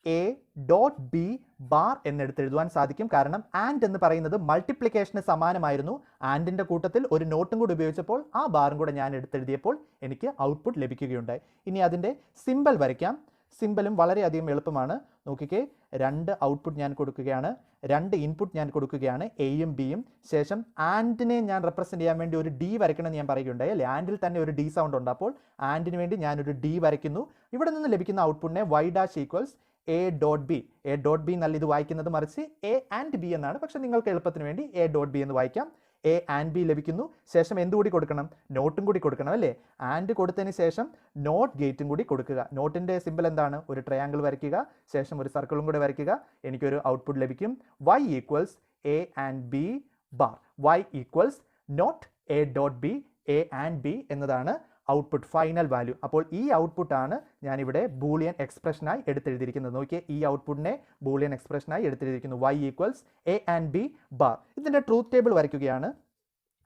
A dot B bar എന്നെടുത്തെഴുതുവാൻ സാധിക്കും. കാരണം ആൻഡ് എന്ന് പറയുന്നത് മൾട്ടിപ്ലിക്കേഷന് സമാനമായിരുന്നു. ആൻഡിൻ്റെ കൂട്ടത്തിൽ ഒരു നോട്ടും കൂടി ഉപയോഗിച്ചപ്പോൾ ആ ബാറും കൂടെ ഞാൻ എടുത്തെഴുതിയപ്പോൾ എനിക്ക് ഔട്ട്പുട്ട് ലഭിക്കുകയുണ്ടായി. ഇനി അതിൻ്റെ സിമ്പൽ വരയ്ക്കാം. സിമ്പലും വളരെയധികം എളുപ്പമാണ്. നോക്കിക്കേ, രണ്ട് ഔട്ട്പുട്ട് ഞാൻ കൊടുക്കുകയാണ്, രണ്ട് ഇൻപുട്ട് ഞാൻ കൊടുക്കുകയാണ്, എയും ബിയും. ശേഷം ആൻഡിനെ ഞാൻ റെപ്രസെൻറ്റ് ചെയ്യാൻ വേണ്ടി ഒരു ഡി വരയ്ക്കണം എന്ന് ഞാൻ പറയുകയുണ്ടായി അല്ലേ. ആൻഡിൽ തന്നെ ഒരു ഡി സൗണ്ട് ഉണ്ട്. അപ്പോൾ ആൻഡിന് വേണ്ടി ഞാനൊരു ഡി വരയ്ക്കുന്നു. ഇവിടെ നിന്ന് ലഭിക്കുന്ന ഔട്ട്പുട്ടിനെ y dash equals A dot B. A dot B എന്നല്ല ഇത് വായിക്കുന്നത്, മറിച്ച് എ ആൻഡ് ബി എന്നാണ്. പക്ഷേ നിങ്ങൾക്ക് എളുപ്പത്തിന് വേണ്ടി എ ഡോട്ട് ബി എന്ന് വായിക്കാം. എ ആൻഡ് ബി ലഭിക്കുന്നു. ശേഷം എന്തുകൂടി കൊടുക്കണം? നോട്ടും കൂടി കൊടുക്കണം അല്ലേ. ആൻഡ് കൊടുത്തതിന് ശേഷം നോട്ട് ഗേറ്റും കൂടി കൊടുക്കുക. നോട്ടിൻ്റെ സിമ്പിൾ എന്താണ്? ഒരു ട്രയാങ്കിൾ വരയ്ക്കുക, ശേഷം ഒരു സർക്കിളും കൂടി വരയ്ക്കുക. എനിക്കൊരു ഔട്ട്പുട്ട് ലഭിക്കും. y equals A and B bar. y equals not A dot B, A and B എന്നതാണ് ഔട്ട്പുട്ട്, ഫൈനൽ വാല്യൂ. അപ്പോൾ ഈ ഔട്ട്പുട്ടാണ് ഞാനിവിടെ ബൂളിയൻ എക്സ്പ്രഷനായി എടുത്തെഴുതിയിരിക്കുന്നത്. നോക്കിയേ, ഈ ഔട്ട്പുട്ടിനെ ബൂളിയൻ എക്സ്പ്രഷനായി എടുത്തിരിക്കുന്നു. y equals A and B bar. ഇതിൻ്റെ ട്രൂത്ത് ടേബിൾ വരയ്ക്കുകയാണ്.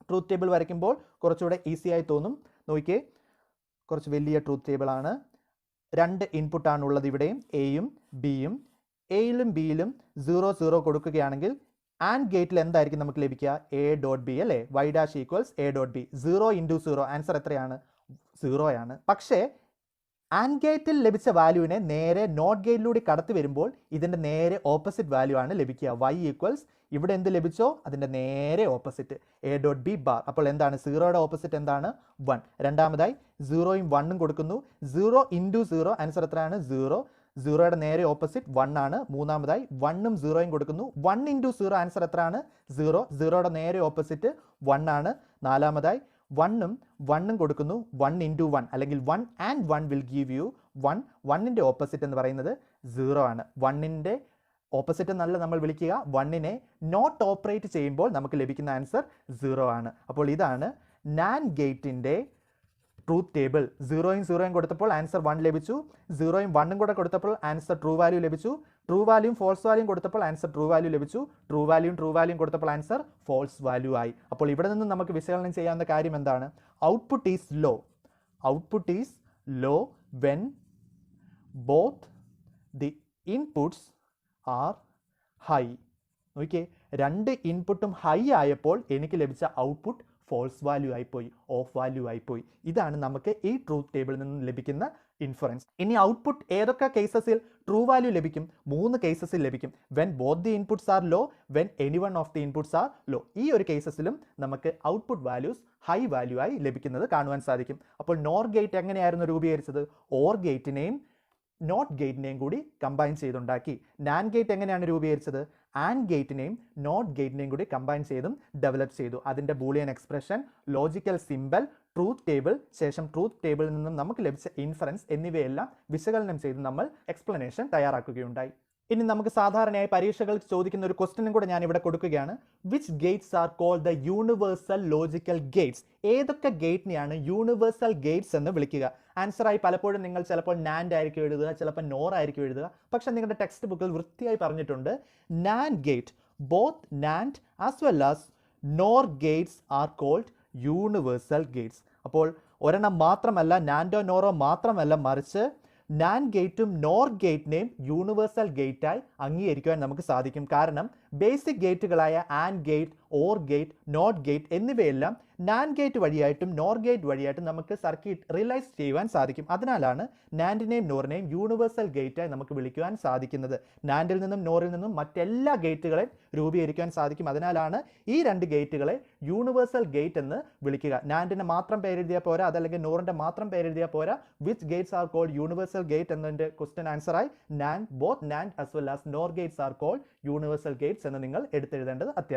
ട്രൂത്ത് ടേബിൾ വരയ്ക്കുമ്പോൾ കുറച്ചുകൂടെ ഈസി ആയി തോന്നും. നോക്കിയേ, കുറച്ച് വലിയ ട്രൂത്ത് ടേബിളാണ്. രണ്ട് ഇൻപുട്ടാണുള്ളത് ഇവിടെയും, എയും ബിയും. എയിലും ബിയിലും 0 0 കൊടുക്കുകയാണെങ്കിൽ ആൻഡ് ഗേറ്റിൽ എന്തായിരിക്കും നമുക്ക് ലഭിക്കുക? എ ഡോട്ട് ബി അല്ലേ. y dash equals A dot B. 0 into 0 answer എത്രയാണ്? 0 ആണ്. പക്ഷേ ആൻഡ് ഗേറ്റിൽ ലഭിച്ച വാല്യൂവിനെ നേരെ നോട്ട് ഗേറ്റിലൂടെ കടത്തി വരുമ്പോൾ ഇതിൻ്റെ നേരെ ഓപ്പോസിറ്റ് വാല്യൂ ആണ് ലഭിക്കുക. y ഈക്വൽസ് ഇവിടെ എന്ത് ലഭിച്ചോ അതിൻ്റെ നേരെ opposite A dot B bar. അപ്പോൾ എന്താണ്? 0യുടെ ഓപ്പോസിറ്റ് എന്താണ്? 1. രണ്ടാമതായി 0യും 1ഉം കൊടുക്കുന്നു. 0 ഇൻറ്റു 0 ആൻസർ എത്രയാണ്? 0. 0യുടെ നേരെ ഓപ്പോസിറ്റ് 1 ആണ്. മൂന്നാമതായി 1ഉം 0യും കൊടുക്കുന്നു. 1 ഇൻറ്റു 0 ആൻസർ എത്രയാണ്? 0. 0യുടെ നേരെ ഓപ്പോസിറ്റ് 1 ആണ്. നാലാമതായി 1ഉം 1ഉം കൊടുക്കുന്നു. 1 ഇൻറ്റു 1 അല്ലെങ്കിൽ 1 ആൻഡ് 1 വിൽ ഗീവ് യു 1. 1ൻ്റെ ഓപ്പോസിറ്റ് എന്ന് പറയുന്നത് 0 ആണ്. 1ൻ്റെ ഓപ്പോസിറ്റ് എന്നല്ല നമ്മൾ വിളിക്കുക, 1നെ നോട്ട് ഓപ്പറേറ്റ് ചെയ്യുമ്പോൾ നമുക്ക് ലഭിക്കുന്ന ആൻസർ 0 ആണ്. അപ്പോൾ ഇതാണ് നാൻഡ് ഗേറ്റിൻ്റെ ട്രൂത്ത് ടേബിൾ. 0യും 0യും കൊടുത്തപ്പോൾ ആൻസർ 1 ലഭിച്ചു. 0യും 1ഉം കൂടെ കൊടുത്തപ്പോൾ ആൻസർ ട്രൂ വാല്യൂ ലഭിച്ചു. ട്രൂ വാല്യൂയും ഫോൾസ് വാല്യൂയും കൊടുത്തപ്പോൾ ആൻസർ ട്രൂ വാല്യൂ ലഭിച്ചു. ട്രൂ വാല്യൂയും കൊടുത്തപ്പോൾ ആൻസർ ഫോൾസ് വാല്യൂ ആയി. അപ്പോൾ ഇവിടെ നിന്ന് നമുക്ക് വിശകലനം ചെയ്യാവുന്ന കാര്യം എന്താണ്? Output is low. Output is low when both the inputs are high. നോക്കിയേ, രണ്ട് ഇൻപുട്ടും ഹൈ ആയപ്പോൾ എനിക്ക് ലഭിച്ച ഔട്ട്പുട്ട് ഫോൾസ് വാല്യൂ ആയിപ്പോയി, ഓഫ് വാല്യൂ ആയിപ്പോയി. ഇതാണ് നമുക്ക് ഈ ട്രൂത്ത് ടേബിളിൽ നിന്ന് ലഭിക്കുന്ന ഇൻഫറൻസ്. ഇനി ഔട്ട്പുട്ട് ഏതൊക്കെ കേസസിൽ ട്രൂ വാല്യൂ ലഭിക്കും? 3 കേസസിൽ ലഭിക്കും. When both the inputs are low, when any one of the inputs are low. ഈ ഒരു കേസസിലും നമുക്ക് ഔട്ട്പുട്ട് വാല്യൂസ് ഹൈ വാല്യൂ ആയി ലഭിക്കുന്നത് കാണുവാൻ സാധിക്കും. അപ്പോൾ നോർ ഗേറ്റ് എങ്ങനെയായിരുന്നു രൂപീകരിച്ചത്? ഓർ ഗേറ്റിനെയും നോട്ട് ഗേറ്റിനെയും കൂടി കമ്പൈൻ ചെയ്തുണ്ടാക്കി. നാൻഡ് ഗേറ്റ് എങ്ങനെയാണ് രൂപീകരിച്ചത്? ആൻഡ് ഗേറ്റിനെയും നോട്ട് ഗേറ്റിനെയും കൂടി കമ്പൈൻ ചെയ്തും ഡെവലപ്പ് ചെയ്തു. അതിൻ്റെ Boolean expression, logical symbol, truth table, ശേഷം ട്രൂത്ത് ടേബിളിൽ നിന്നും നമുക്ക് ലഭിച്ച ഇൻഫറൻസ് എന്നിവയെല്ലാം വിശകലനം ചെയ്ത് നമ്മൾ എക്സ്പ്ലനേഷൻ തയ്യാറാക്കുകയുണ്ടായി. ഇനി നമുക്ക് സാധാരണയായി പരീക്ഷകൾ ചോദിക്കുന്ന ഒരു ക്വസ്റ്റ്യനും കൂടെ ഞാൻ ഇവിടെ കൊടുക്കുകയാണ്. Which gates are called the universal logical gates? ഏതൊക്കെ ഗേറ്റിനെയാണ് യൂണിവേഴ്സൽ ഗേറ്റ്സ് എന്ന് വിളിക്കുക? ആൻസറായി പലപ്പോഴും നിങ്ങൾ ചിലപ്പോൾ നാൻഡ് ആയിരിക്കും എഴുതുക, ചിലപ്പോൾ നോർ ആയിരിക്കും എഴുതുക. പക്ഷേ നിങ്ങളുടെ ടെക്സ്റ്റ് ബുക്കിൽ വൃത്തിയായി പറഞ്ഞിട്ടുണ്ട് NAND gate, both NAND as well as NOR gates are called universal gates. അപ്പോൾ ഒരെണ്ണം മാത്രമല്ല, നാൻഡോ നോറോ മാത്രമല്ല, മറിച്ച് നാൻഡ് ഗേറ്റും നോർ ഗേറ്റിനെയും യൂണിവേഴ്സൽ ഗേറ്റായി അംഗീകരിക്കുവാൻ നമുക്ക് സാധിക്കും. കാരണം ബേസിക് ഗേറ്റുകളായ AND gate, OR gate, not gate എന്നിവയെല്ലാം നാൻഡ് ഗേറ്റ് വഴിയായിട്ടും നോർ ഗേറ്റ് വഴിയായിട്ടും നമുക്ക് സർക്യൂട്ട് റിയലൈസ് ചെയ്യുവാൻ സാധിക്കും. അതിനാലാണ് നാൻഡിനെയും നോറിനെയും യൂണിവേഴ്സൽ ഗേറ്റായി നമുക്ക് വിളിക്കുവാൻ സാധിക്കുന്നത്. നാൻഡിൽ നിന്നും നോറിൽ നിന്നും മറ്റെല്ലാ ഗേറ്റുകളെയും രൂപീകരിക്കാൻ സാധിക്കും. അതിനാലാണ് ഈ രണ്ട് ഗേറ്റുകളെ യൂണിവേഴ്സൽ ഗേറ്റ് എന്ന് വിളിക്കുക. നാൻഡിനെ മാത്രം പേരെഴുതിയാൽ പോരാ, അതല്ലെങ്കിൽ നോറിൻ്റെ മാത്രം പേരെഴുതിയാൽ പോരാ. Which gates are called universal gate എന്നതിൻ്റെ ക്വസ്റ്റ്യൻ ആൻസറായി NAND, both NAND as well as NOR gates are called universal gates എന്ന് നിങ്ങൾ എടുത്തെഴുതേണ്ടത് അത്യാവശ്യം.